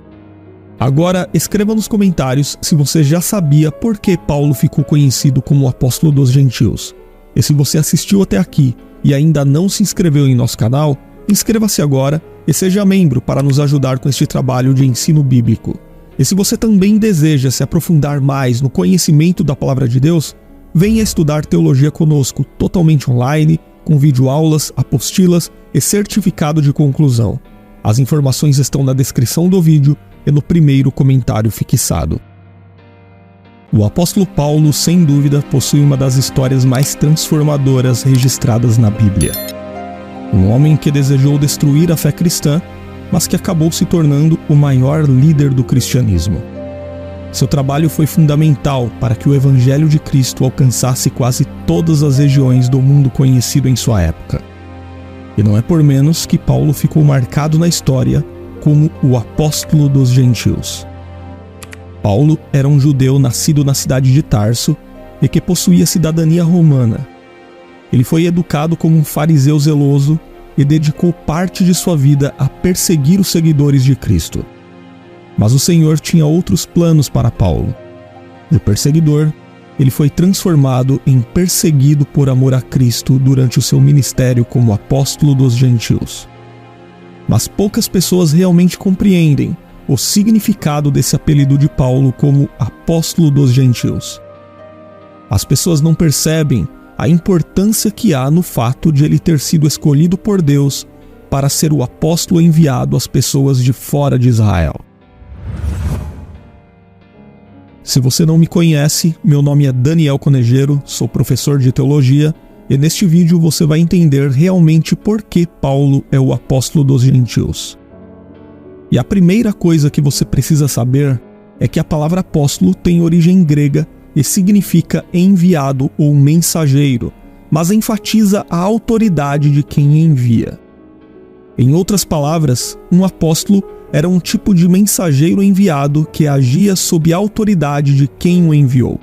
Agora, escreva nos comentários se você já sabia por que Paulo ficou conhecido como o apóstolo dos gentios. E se você assistiu até aqui e ainda não se inscreveu em nosso canal, inscreva-se agora e seja membro para nos ajudar com este trabalho de ensino bíblico. E se você também deseja se aprofundar mais no conhecimento da Palavra de Deus, venha estudar teologia conosco totalmente online, com videoaulas, apostilas e certificado de conclusão. As informações estão na descrição do vídeo e no primeiro comentário fixado. O apóstolo Paulo, sem dúvida, possui uma das histórias mais transformadoras registradas na Bíblia. Um homem que desejou destruir a fé cristã, mas que acabou se tornando o maior líder do cristianismo. Seu trabalho foi fundamental para que o Evangelho de Cristo alcançasse quase todas as regiões do mundo conhecido em sua época. E não é por menos que Paulo ficou marcado na história como o apóstolo dos gentios. Paulo era um judeu nascido na cidade de Tarso e que possuía cidadania romana. Ele foi educado como um fariseu zeloso e dedicou parte de sua vida a perseguir os seguidores de Cristo. Mas o Senhor tinha outros planos para Paulo. De perseguidor, ele foi transformado em perseguido por amor a Cristo durante o seu ministério como apóstolo dos gentios. Mas poucas pessoas realmente compreendem o significado desse apelido de Paulo como apóstolo dos gentios. As pessoas não percebem a importância que há no fato de ele ter sido escolhido por Deus para ser o apóstolo enviado às pessoas de fora de Israel. Se você não me conhece, meu nome é Daniel Conejero, sou professor de teologia, e neste vídeo você vai entender realmente por que Paulo é o apóstolo dos gentios. E a primeira coisa que você precisa saber é que a palavra apóstolo tem origem grega e significa enviado ou mensageiro, mas enfatiza a autoridade de quem envia. Em outras palavras, um apóstolo era um tipo de mensageiro enviado que agia sob a autoridade de quem o enviou.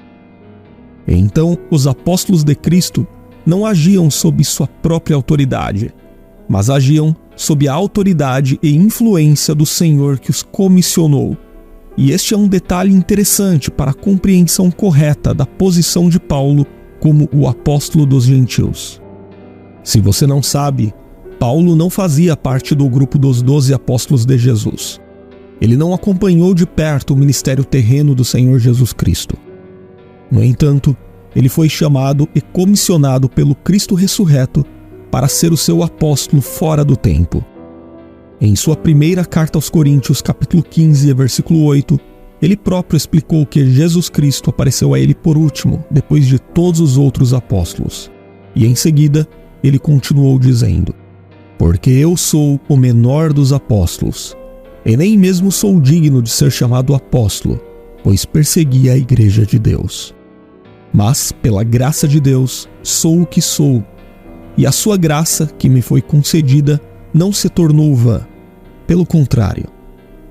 Então, os apóstolos de Cristo não agiam sob sua própria autoridade, mas agiam sob a autoridade e influência do Senhor que os comissionou. E este é um detalhe interessante para a compreensão correta da posição de Paulo como o apóstolo dos gentios. Se você não sabe, Paulo não fazia parte do grupo dos 12 apóstolos de Jesus. Ele não acompanhou de perto o ministério terreno do Senhor Jesus Cristo. No entanto, ele foi chamado e comissionado pelo Cristo ressurreto para ser o seu apóstolo fora do tempo. Em sua primeira carta aos Coríntios, capítulo 15, versículo 8, ele próprio explicou que Jesus Cristo apareceu a ele por último, depois de todos os outros apóstolos. E em seguida, ele continuou dizendo: porque eu sou o menor dos apóstolos, e nem mesmo sou digno de ser chamado apóstolo, pois persegui a igreja de Deus. Mas, pela graça de Deus, sou o que sou, e a sua graça, que me foi concedida, não se tornou vã. Pelo contrário,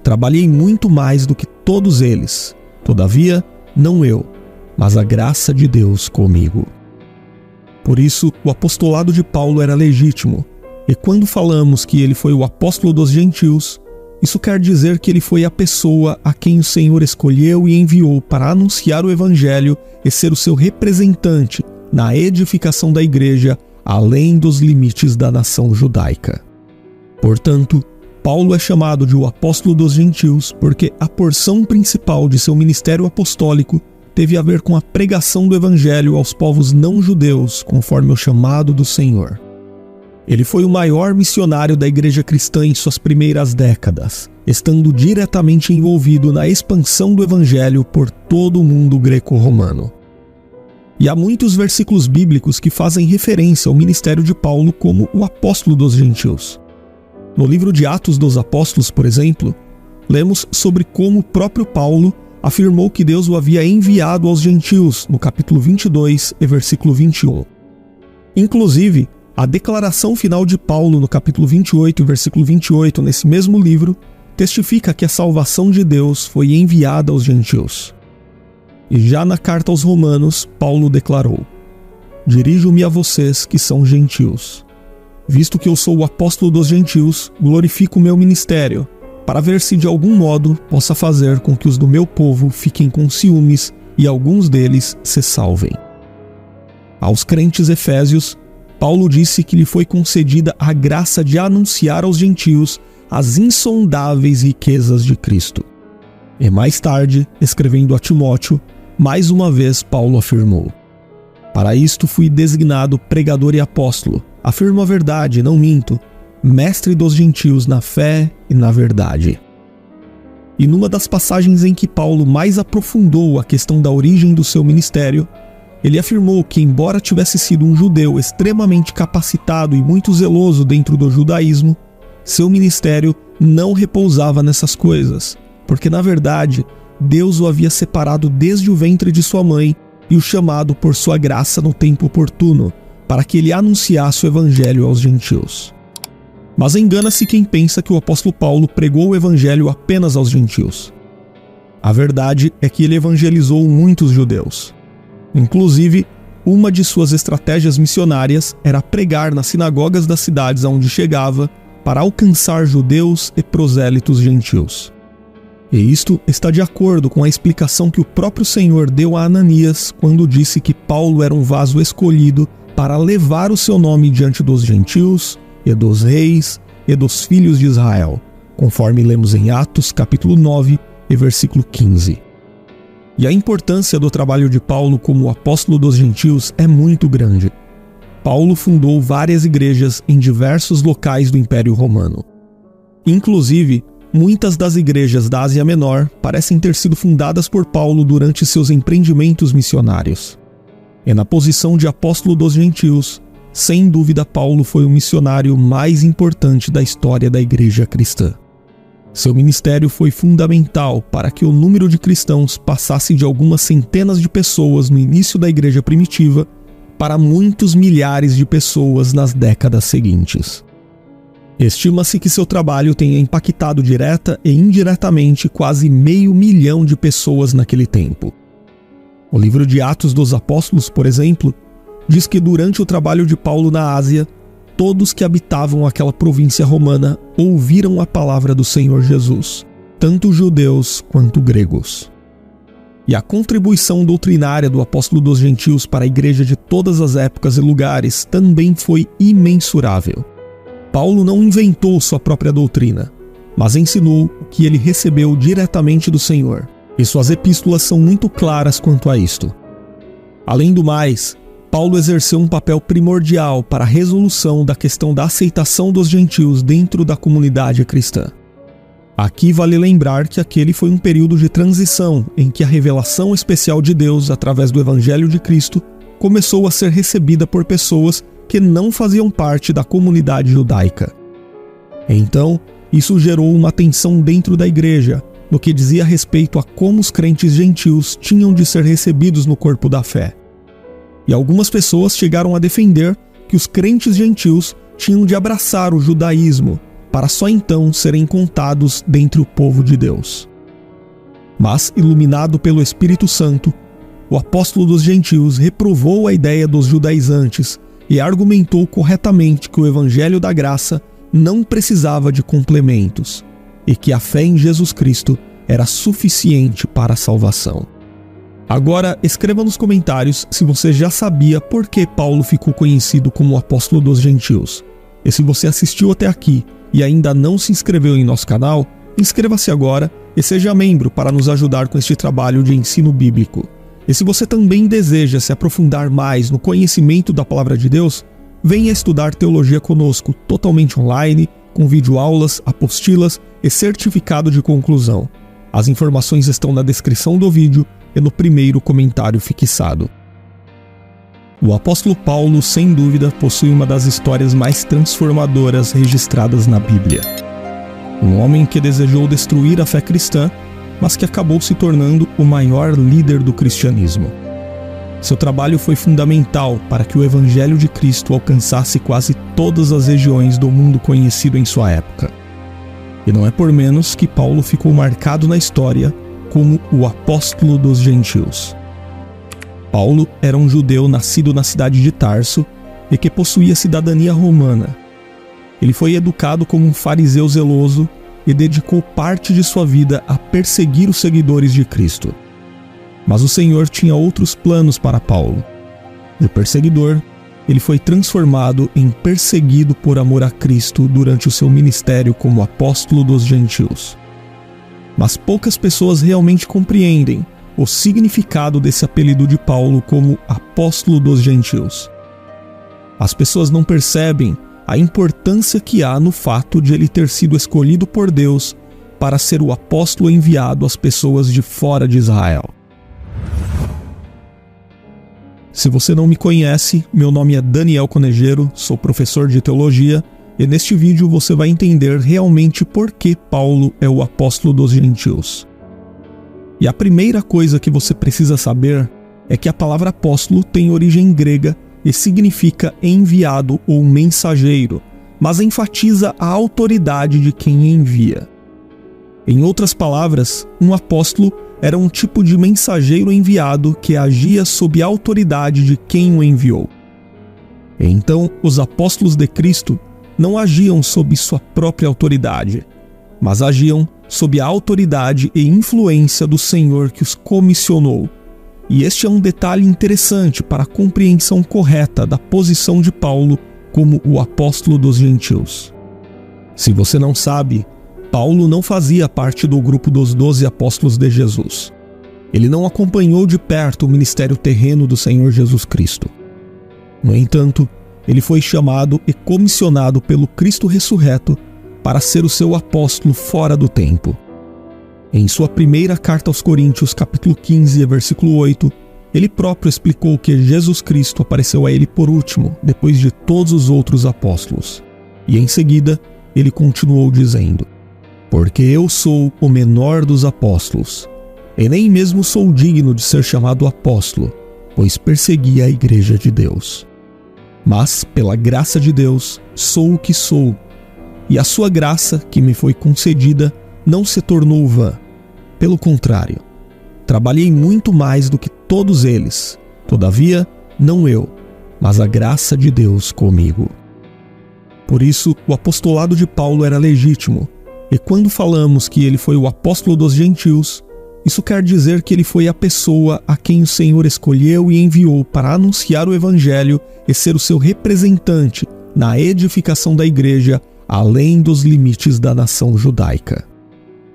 trabalhei muito mais do que todos eles. Todavia, não eu, mas a graça de Deus comigo. Por isso, o apostolado de Paulo era legítimo, e quando falamos que ele foi o apóstolo dos gentios, isso quer dizer que ele foi a pessoa a quem o Senhor escolheu e enviou para anunciar o Evangelho e ser o seu representante na edificação da igreja, além dos limites da nação judaica. Portanto, Paulo é chamado de o apóstolo dos gentios porque a porção principal de seu ministério apostólico teve a ver com a pregação do Evangelho aos povos não judeus, conforme o chamado do Senhor. Ele foi o maior missionário da igreja cristã em suas primeiras décadas, estando diretamente envolvido na expansão do Evangelho por todo o mundo greco-romano. E há muitos versículos bíblicos que fazem referência ao ministério de Paulo como o apóstolo dos gentios. No livro de Atos dos Apóstolos, por exemplo, lemos sobre como o próprio Paulo afirmou que Deus o havia enviado aos gentios, no capítulo 22 e versículo 21. Inclusive, a declaração final de Paulo no capítulo 28 e versículo 28, nesse mesmo livro, testifica que a salvação de Deus foi enviada aos gentios. E já na carta aos Romanos, Paulo declarou: dirijo-me a vocês que são gentios. Visto que eu sou o apóstolo dos gentios, glorifico o meu ministério, para ver se de algum modo possa fazer com que os do meu povo fiquem com ciúmes e alguns deles se salvem. Aos crentes efésios, Paulo disse que lhe foi concedida a graça de anunciar aos gentios as insondáveis riquezas de Cristo. E mais tarde, escrevendo a Timóteo, mais uma vez Paulo afirmou: para isto fui designado pregador e apóstolo, afirmo a verdade, não minto, mestre dos gentios na fé e na verdade. E numa das passagens em que Paulo mais aprofundou a questão da origem do seu ministério, ele afirmou que, embora tivesse sido um judeu extremamente capacitado e muito zeloso dentro do judaísmo, seu ministério não repousava nessas coisas, porque, na verdade, Deus o havia separado desde o ventre de sua mãe e o chamado por sua graça no tempo oportuno, para que ele anunciasse o evangelho aos gentios. Mas engana-se quem pensa que o apóstolo Paulo pregou o evangelho apenas aos gentios. A verdade é que ele evangelizou muitos judeus. Inclusive, uma de suas estratégias missionárias era pregar nas sinagogas das cidades aonde chegava para alcançar judeus e prosélitos gentios. E isto está de acordo com a explicação que o próprio Senhor deu a Ananias quando disse que Paulo era um vaso escolhido para levar o seu nome diante dos gentios e dos reis e dos filhos de Israel, conforme lemos em Atos capítulo 9 e versículo 15. E a importância do trabalho de Paulo como apóstolo dos gentios é muito grande. Paulo fundou várias igrejas em diversos locais do Império Romano. Inclusive, muitas das igrejas da Ásia Menor parecem ter sido fundadas por Paulo durante seus empreendimentos missionários. E na posição de apóstolo dos gentios, sem dúvida Paulo foi o missionário mais importante da história da igreja cristã. Seu ministério foi fundamental para que o número de cristãos passasse de algumas centenas de pessoas no início da igreja primitiva para muitos milhares de pessoas nas décadas seguintes. Estima-se que seu trabalho tenha impactado direta e indiretamente quase 500 mil de pessoas naquele tempo. O livro de Atos dos Apóstolos, por exemplo, diz que durante o trabalho de Paulo na Ásia, todos que habitavam aquela província romana ouviram a palavra do Senhor Jesus, tanto judeus quanto gregos. E a contribuição doutrinária do apóstolo dos gentios para a igreja de todas as épocas e lugares também foi imensurável. Paulo não inventou sua própria doutrina, mas ensinou o que ele recebeu diretamente do Senhor, e suas epístolas são muito claras quanto a isto. Além do mais, Paulo exerceu um papel primordial para a resolução da questão da aceitação dos gentios dentro da comunidade cristã. Aqui vale lembrar que aquele foi um período de transição em que a revelação especial de Deus através do Evangelho de Cristo começou a ser recebida por pessoas que não faziam parte da comunidade judaica. Então, isso gerou uma tensão dentro da igreja, no que dizia respeito a como os crentes gentios tinham de ser recebidos no corpo da fé. E algumas pessoas chegaram a defender que os crentes gentios tinham de abraçar o judaísmo, para só então serem contados dentre o povo de Deus. Mas, iluminado pelo Espírito Santo, o apóstolo dos gentios reprovou a ideia dos judaizantes e argumentou corretamente que o evangelho da graça não precisava de complementos e que a fé em Jesus Cristo era suficiente para a salvação. Agora, escreva nos comentários se você já sabia por que Paulo ficou conhecido como o apóstolo dos gentios. E se você assistiu até aqui e ainda não se inscreveu em nosso canal, inscreva-se agora e seja membro para nos ajudar com este trabalho de ensino bíblico. E se você também deseja se aprofundar mais no conhecimento da Palavra de Deus, venha estudar teologia conosco, totalmente online, com videoaulas, apostilas e certificado de conclusão. As informações estão na descrição do vídeo e no primeiro comentário fixado. O apóstolo Paulo, sem dúvida, possui uma das histórias mais transformadoras registradas na Bíblia. Um homem que desejou destruir a fé cristã, mas que acabou se tornando o maior líder do cristianismo. Seu trabalho foi fundamental para que o Evangelho de Cristo alcançasse quase todas as regiões do mundo conhecido em sua época. E não é por menos que Paulo ficou marcado na história como o apóstolo dos gentios. Paulo era um judeu nascido na cidade de Tarso e que possuía cidadania romana. Ele foi educado como um fariseu zeloso e dedicou parte de sua vida a perseguir os seguidores de Cristo. Mas o Senhor tinha outros planos para Paulo. De perseguidor, ele foi transformado em perseguido por amor a Cristo durante o seu ministério como apóstolo dos gentios. Mas poucas pessoas realmente compreendem o significado desse apelido de Paulo como apóstolo dos gentios. As pessoas não percebem a importância que há no fato de ele ter sido escolhido por Deus para ser o apóstolo enviado às pessoas de fora de Israel. Se você não me conhece, meu nome é Daniel Conejeiro, sou professor de teologia e neste vídeo você vai entender realmente por que Paulo é o apóstolo dos gentios. E a primeira coisa que você precisa saber é que a palavra apóstolo tem origem grega e significa enviado ou mensageiro, mas enfatiza a autoridade de quem envia. Em outras palavras, um apóstolo era um tipo de mensageiro enviado que agia sob a autoridade de quem o enviou. Então, os apóstolos de Cristo não agiam sob sua própria autoridade, mas agiam sob a autoridade e influência do Senhor que os comissionou. E este é um detalhe interessante para a compreensão correta da posição de Paulo como o apóstolo dos gentios. Se você não sabe, Paulo não fazia parte do grupo dos 12 apóstolos de Jesus. Ele não acompanhou de perto o ministério terreno do Senhor Jesus Cristo. No entanto, ele foi chamado e comissionado pelo Cristo ressurreto para ser o seu apóstolo fora do tempo. Em sua primeira carta aos Coríntios, capítulo 15, versículo 8, ele próprio explicou que Jesus Cristo apareceu a ele por último, depois de todos os outros apóstolos. E em seguida, ele continuou dizendo: porque eu sou o menor dos apóstolos, e nem mesmo sou digno de ser chamado apóstolo, pois persegui a igreja de Deus. Mas, pela graça de Deus, sou o que sou, e a sua graça, que me foi concedida, não se tornou vã. Pelo contrário, trabalhei muito mais do que todos eles. Todavia, não eu, mas a graça de Deus comigo. Por isso, o apostolado de Paulo era legítimo. E quando falamos que ele foi o apóstolo dos gentios, isso quer dizer que ele foi a pessoa a quem o Senhor escolheu e enviou para anunciar o Evangelho e ser o seu representante na edificação da igreja, além dos limites da nação judaica.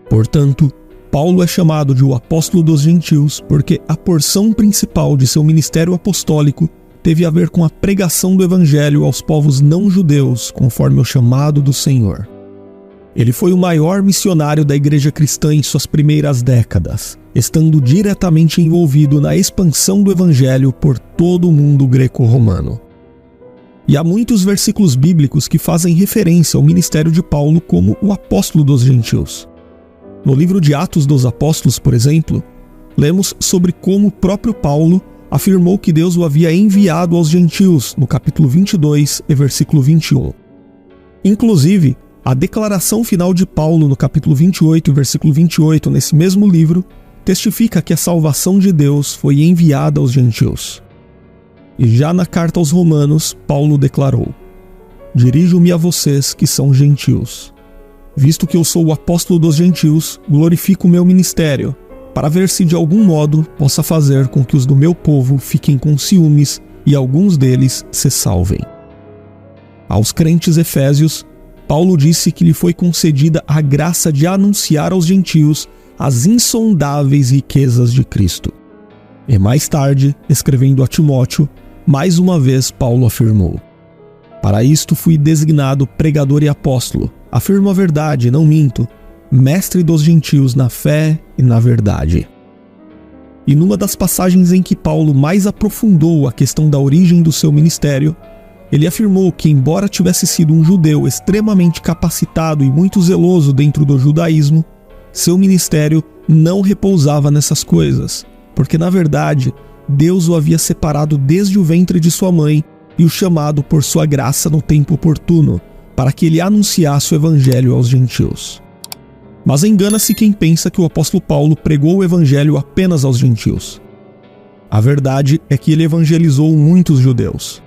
Portanto, Paulo é chamado de o apóstolo dos gentios porque a porção principal de seu ministério apostólico teve a ver com a pregação do Evangelho aos povos não judeus, conforme o chamado do Senhor. Ele foi o maior missionário da igreja cristã em suas primeiras décadas, estando diretamente envolvido na expansão do evangelho por todo o mundo greco-romano. E há muitos versículos bíblicos que fazem referência ao ministério de Paulo como o apóstolo dos gentios. No livro de Atos dos Apóstolos, por exemplo, lemos sobre como o próprio Paulo afirmou que Deus o havia enviado aos gentios, no capítulo 22 e versículo 21. Inclusive, a declaração final de Paulo no capítulo 28 e versículo 28, nesse mesmo livro, testifica que a salvação de Deus foi enviada aos gentios. E já na carta aos Romanos, Paulo declarou: dirijo-me a vocês que são gentios. Visto que eu sou o apóstolo dos gentios, glorifico o meu ministério, para ver se de algum modo possa fazer com que os do meu povo fiquem com ciúmes e alguns deles se salvem. Aos crentes efésios, Paulo disse que lhe foi concedida a graça de anunciar aos gentios as insondáveis riquezas de Cristo. E mais tarde, escrevendo a Timóteo, mais uma vez Paulo afirmou: para isto fui designado pregador e apóstolo, afirmo a verdade, não minto, mestre dos gentios na fé e na verdade. E numa das passagens em que Paulo mais aprofundou a questão da origem do seu ministério, ele afirmou que, embora tivesse sido um judeu extremamente capacitado e muito zeloso dentro do judaísmo, seu ministério não repousava nessas coisas, porque, na verdade, Deus o havia separado desde o ventre de sua mãe e o chamado por sua graça no tempo oportuno, para que ele anunciasse o evangelho aos gentios. Mas engana-se quem pensa que o apóstolo Paulo pregou o evangelho apenas aos gentios. A verdade é que ele evangelizou muitos judeus.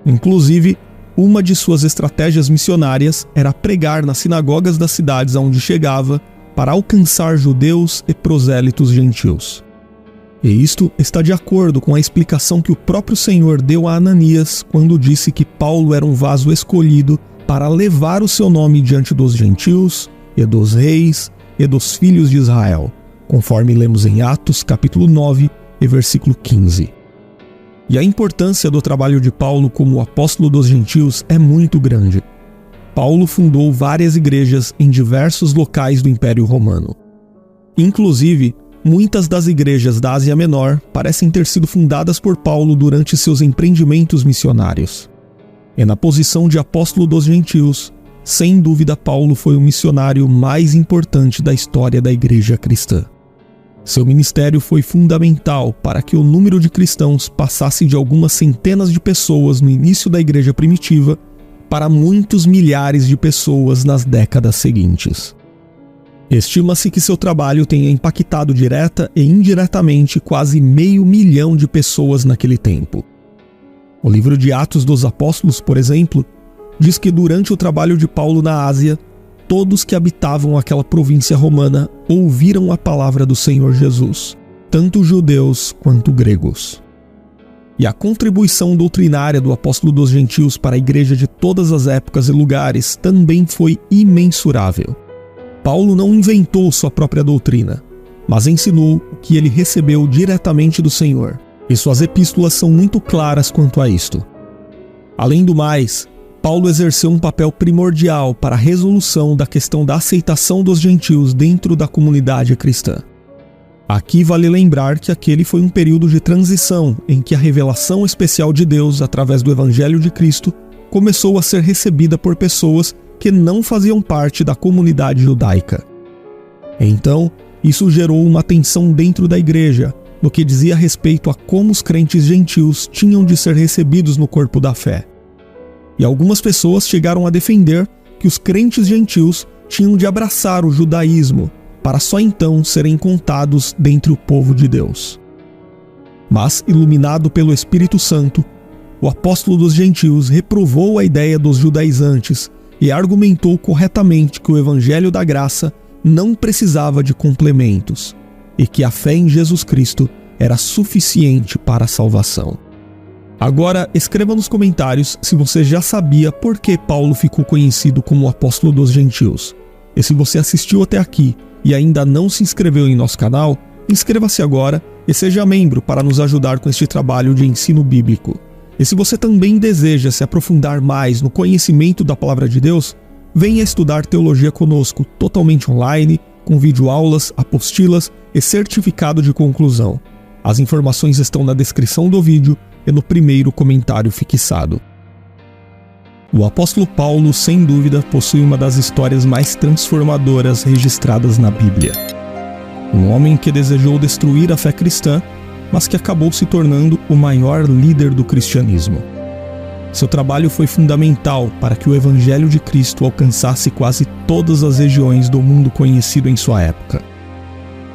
Inclusive, uma de suas estratégias missionárias era pregar nas sinagogas das cidades aonde chegava para alcançar judeus e prosélitos gentios. E isto está de acordo com a explicação que o próprio Senhor deu a Ananias quando disse que Paulo era um vaso escolhido para levar o seu nome diante dos gentios e dos reis e dos filhos de Israel, conforme lemos em Atos capítulo 9 e versículo 15. E a importância do trabalho de Paulo como apóstolo dos gentios é muito grande. Paulo fundou várias igrejas em diversos locais do Império Romano. Inclusive, muitas das igrejas da Ásia Menor parecem ter sido fundadas por Paulo durante seus empreendimentos missionários. E na posição de apóstolo dos gentios, sem dúvida Paulo foi o missionário mais importante da história da igreja cristã. Seu ministério foi fundamental para que o número de cristãos passasse de algumas centenas de pessoas no início da igreja primitiva para muitos milhares de pessoas nas décadas seguintes. Estima-se que seu trabalho tenha impactado direta e indiretamente quase 500 mil de pessoas naquele tempo. O livro de Atos dos Apóstolos, por exemplo, diz que durante o trabalho de Paulo na Ásia, todos que habitavam aquela província romana ouviram a palavra do Senhor Jesus, tanto judeus quanto gregos. E a contribuição doutrinária do apóstolo dos gentios para a igreja de todas as épocas e lugares também foi imensurável. Paulo não inventou sua própria doutrina, mas ensinou o que ele recebeu diretamente do Senhor, e suas epístolas são muito claras quanto a isto. Além do mais, Paulo exerceu um papel primordial para a resolução da questão da aceitação dos gentios dentro da comunidade cristã. Aqui vale lembrar que aquele foi um período de transição em que a revelação especial de Deus através do Evangelho de Cristo começou a ser recebida por pessoas que não faziam parte da comunidade judaica. Então, isso gerou uma tensão dentro da igreja, no que dizia respeito a como os crentes gentios tinham de ser recebidos no corpo da fé. E algumas pessoas chegaram a defender que os crentes gentios tinham de abraçar o judaísmo, para só então serem contados dentre o povo de Deus. Mas, iluminado pelo Espírito Santo, o apóstolo dos gentios reprovou a ideia dos judaizantes e argumentou corretamente que o Evangelho da Graça não precisava de complementos e que a fé em Jesus Cristo era suficiente para a salvação. Agora, escreva nos comentários se você já sabia por que Paulo ficou conhecido como o apóstolo dos gentios. E se você assistiu até aqui e ainda não se inscreveu em nosso canal, inscreva-se agora e seja membro para nos ajudar com este trabalho de ensino bíblico. E se você também deseja se aprofundar mais no conhecimento da Palavra de Deus, venha estudar teologia conosco totalmente online, com videoaulas, apostilas e certificado de conclusão. As informações estão na descrição do vídeo e no primeiro comentário fixado. O apóstolo Paulo, sem dúvida, possui uma das histórias mais transformadoras registradas na Bíblia. Um homem que desejou destruir a fé cristã, mas que acabou se tornando o maior líder do cristianismo. Seu trabalho foi fundamental para que o Evangelho de Cristo alcançasse quase todas as regiões do mundo conhecido em sua época.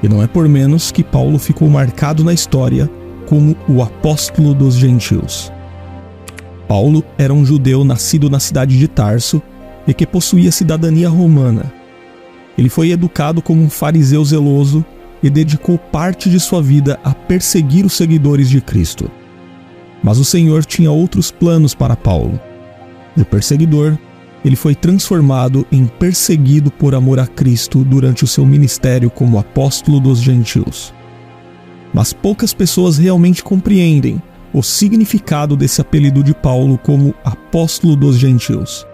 E não é por menos que Paulo ficou marcado na história como o apóstolo dos gentios. Paulo era um judeu nascido na cidade de Tarso e que possuía cidadania romana. Ele foi educado como um fariseu zeloso e dedicou parte de sua vida a perseguir os seguidores de Cristo. Mas o Senhor tinha outros planos para Paulo. De perseguidor, ele foi transformado em perseguido por amor a Cristo durante o seu ministério como apóstolo dos gentios. Mas poucas pessoas realmente compreendem o significado desse apelido de Paulo como apóstolo dos gentios.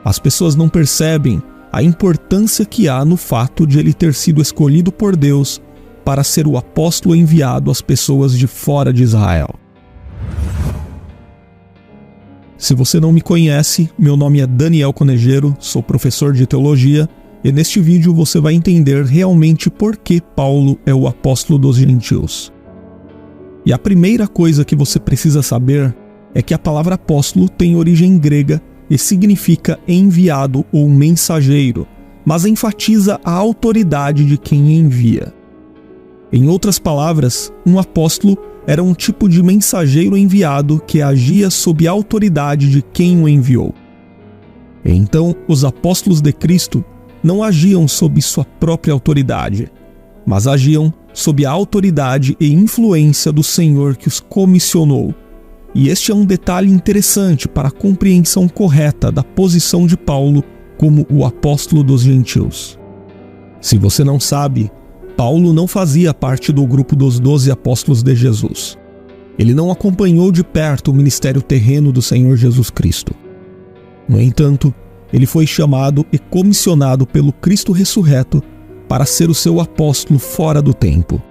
As pessoas não percebem a importância que há no fato de ele ter sido escolhido por Deus para ser o apóstolo enviado às pessoas de fora de Israel. Se você não me conhece, meu nome é Daniel Conejeiro, sou professor de teologia, e neste vídeo você vai entender realmente por que Paulo é o apóstolo dos gentios. E a primeira coisa que você precisa saber é que a palavra apóstolo tem origem grega e significa enviado ou mensageiro, mas enfatiza a autoridade de quem envia. Em outras palavras, um apóstolo era um tipo de mensageiro enviado que agia sob a autoridade de quem o enviou. Então, os apóstolos de Cristo não agiam sob sua própria autoridade, mas agiam sob a autoridade e influência do Senhor que os comissionou. E este é um detalhe interessante para a compreensão correta da posição de Paulo como o apóstolo dos gentios. Se você não sabe, Paulo não fazia parte do grupo dos 12 apóstolos de Jesus. Ele não acompanhou de perto o ministério terreno do Senhor Jesus Cristo. No entanto, ele foi chamado e comissionado pelo Cristo ressurreto para ser o seu apóstolo fora do tempo.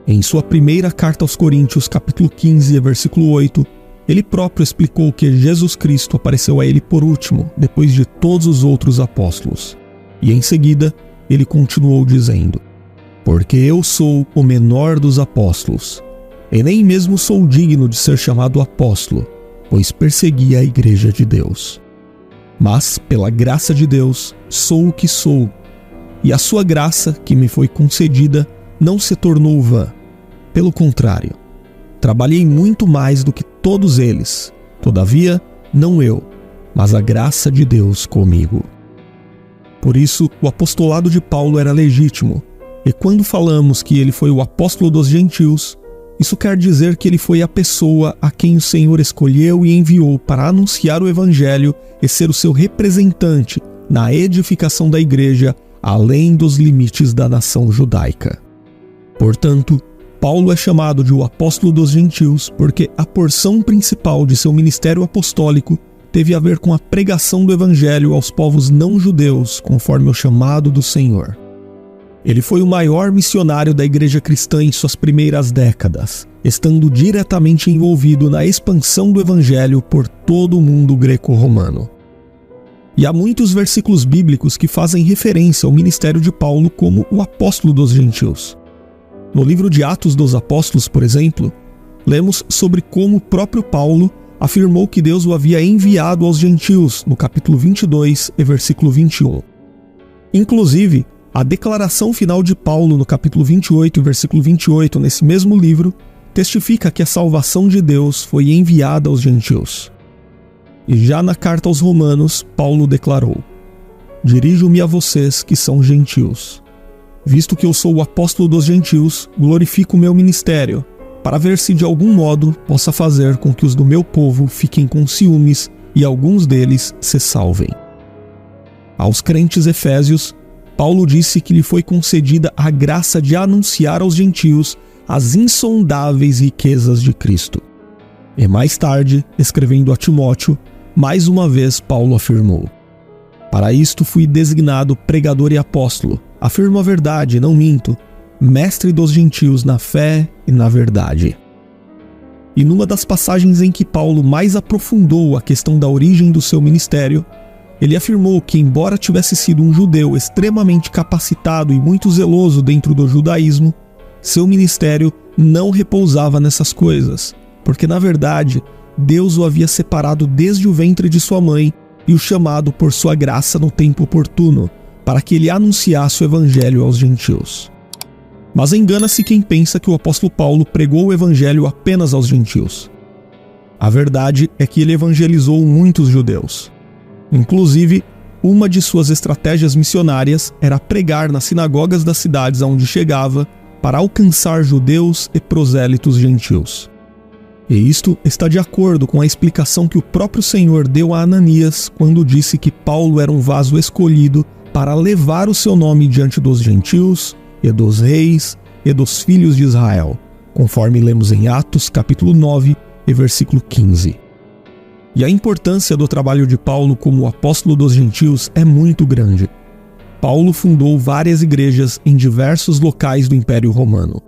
Em sua primeira carta aos Coríntios, capítulo 15, versículo 8, ele próprio explicou que Jesus Cristo apareceu a ele por último, depois de todos os outros apóstolos. E em seguida, ele continuou dizendo: porque eu sou o menor dos apóstolos, e nem mesmo sou digno de ser chamado apóstolo, pois persegui a igreja de Deus. Mas, pela graça de Deus, sou o que sou, e a sua graça, que me foi concedida, não se tornou vã. Pelo contrário, trabalhei muito mais do que todos eles. Todavia, não eu, mas a graça de Deus comigo. Por isso, o apostolado de Paulo era legítimo, e quando falamos que ele foi o apóstolo dos gentios, isso quer dizer que ele foi a pessoa a quem o Senhor escolheu e enviou para anunciar o Evangelho e ser o seu representante na edificação da igreja, além dos limites da nação judaica. Portanto, Paulo é chamado de o apóstolo dos gentios porque a porção principal de seu ministério apostólico teve a ver com a pregação do Evangelho aos povos não judeus, conforme o chamado do Senhor. Ele foi o maior missionário da igreja cristã em suas primeiras décadas, estando diretamente envolvido na expansão do Evangelho por todo o mundo greco-romano. E há muitos versículos bíblicos que fazem referência ao ministério de Paulo como o apóstolo dos gentios. No livro de Atos dos Apóstolos, por exemplo, lemos sobre como o próprio Paulo afirmou que Deus o havia enviado aos gentios, no capítulo 22 e versículo 21. Inclusive, a declaração final de Paulo no capítulo 28 e versículo 28, nesse mesmo livro, testifica que a salvação de Deus foi enviada aos gentios. E já na carta aos Romanos, Paulo declarou: dirijo-me a vocês que são gentios. Visto que eu sou o apóstolo dos gentios, glorifico o meu ministério, para ver se de algum modo possa fazer com que os do meu povo fiquem com ciúmes e alguns deles se salvem. Aos crentes efésios, Paulo disse que lhe foi concedida a graça de anunciar aos gentios as insondáveis riquezas de Cristo. E mais tarde, escrevendo a Timóteo, mais uma vez Paulo afirmou: para isto fui designado pregador e apóstolo, afirmo a verdade, não minto, mestre dos gentios na fé e na verdade. E numa das passagens em que Paulo mais aprofundou a questão da origem do seu ministério, ele afirmou que, embora tivesse sido um judeu extremamente capacitado e muito zeloso dentro do judaísmo, seu ministério não repousava nessas coisas, porque na verdade Deus o havia separado desde o ventre de sua mãe e o chamado por sua graça no tempo oportuno, para que ele anunciasse o evangelho aos gentios. Mas engana-se quem pensa que o apóstolo Paulo pregou o evangelho apenas aos gentios. A verdade é que ele evangelizou muitos judeus. Inclusive, uma de suas estratégias missionárias era pregar nas sinagogas das cidades aonde chegava para alcançar judeus e prosélitos gentios. E isto está de acordo com a explicação que o próprio Senhor deu a Ananias quando disse que Paulo era um vaso escolhido para levar o seu nome diante dos gentios e dos reis e dos filhos de Israel, conforme lemos em Atos capítulo 9 e versículo 15. E a importância do trabalho de Paulo como apóstolo dos gentios é muito grande. Paulo fundou várias igrejas em diversos locais do Império Romano.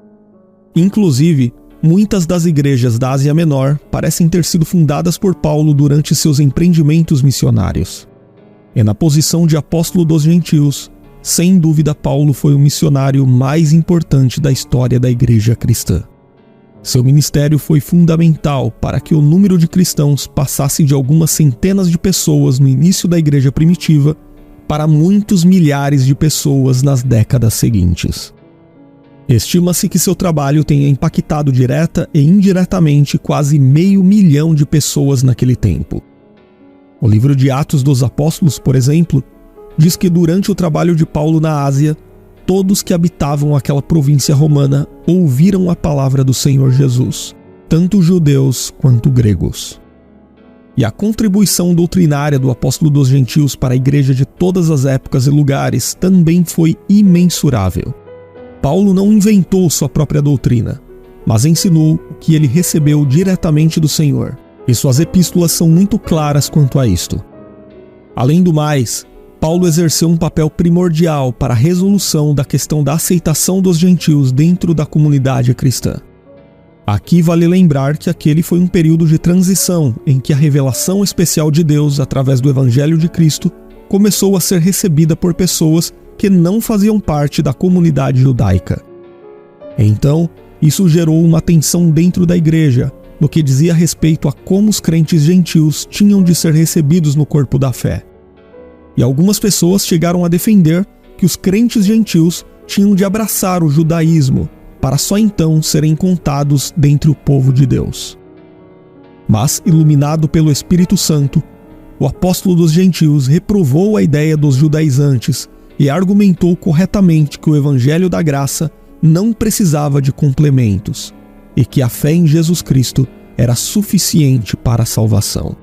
Inclusive, muitas das igrejas da Ásia Menor parecem ter sido fundadas por Paulo durante seus empreendimentos missionários. E na posição de apóstolo dos gentios, sem dúvida Paulo foi o missionário mais importante da história da igreja cristã. Seu ministério foi fundamental para que o número de cristãos passasse de algumas centenas de pessoas no início da igreja primitiva para muitos milhares de pessoas nas décadas seguintes. Estima-se que seu trabalho tenha impactado direta e indiretamente quase 500 mil de pessoas naquele tempo. O livro de Atos dos Apóstolos, por exemplo, diz que durante o trabalho de Paulo na Ásia, todos que habitavam aquela província romana ouviram a palavra do Senhor Jesus, tanto judeus quanto gregos. E a contribuição doutrinária do apóstolo dos gentios para a igreja de todas as épocas e lugares também foi imensurável. Paulo não inventou sua própria doutrina, mas ensinou o que ele recebeu diretamente do Senhor, e suas epístolas são muito claras quanto a isto. Além do mais, Paulo exerceu um papel primordial para a resolução da questão da aceitação dos gentios dentro da comunidade cristã. Aqui vale lembrar que aquele foi um período de transição em que a revelação especial de Deus através do Evangelho de Cristo começou a ser recebida por pessoas que não faziam parte da comunidade judaica. Então, isso gerou uma tensão dentro da igreja, no que dizia respeito a como os crentes gentios tinham de ser recebidos no corpo da fé. E algumas pessoas chegaram a defender que os crentes gentios tinham de abraçar o judaísmo, para só então serem contados dentre o povo de Deus. Mas, iluminado pelo Espírito Santo, o apóstolo dos gentios reprovou a ideia dos judaizantes e argumentou corretamente que o Evangelho da Graça não precisava de complementos e que a fé em Jesus Cristo era suficiente para a salvação.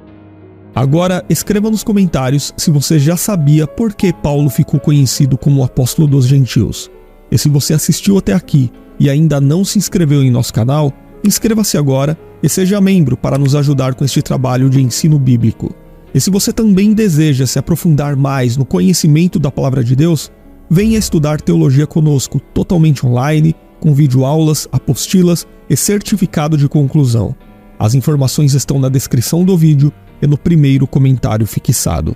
Agora, escreva nos comentários se você já sabia por que Paulo ficou conhecido como o apóstolo dos gentios. E se você assistiu até aqui e ainda não se inscreveu em nosso canal, inscreva-se agora e seja membro para nos ajudar com este trabalho de ensino bíblico. E se você também deseja se aprofundar mais no conhecimento da Palavra de Deus, venha estudar teologia conosco totalmente online, com videoaulas, apostilas e certificado de conclusão. As informações estão na descrição do vídeo e no primeiro comentário fixado.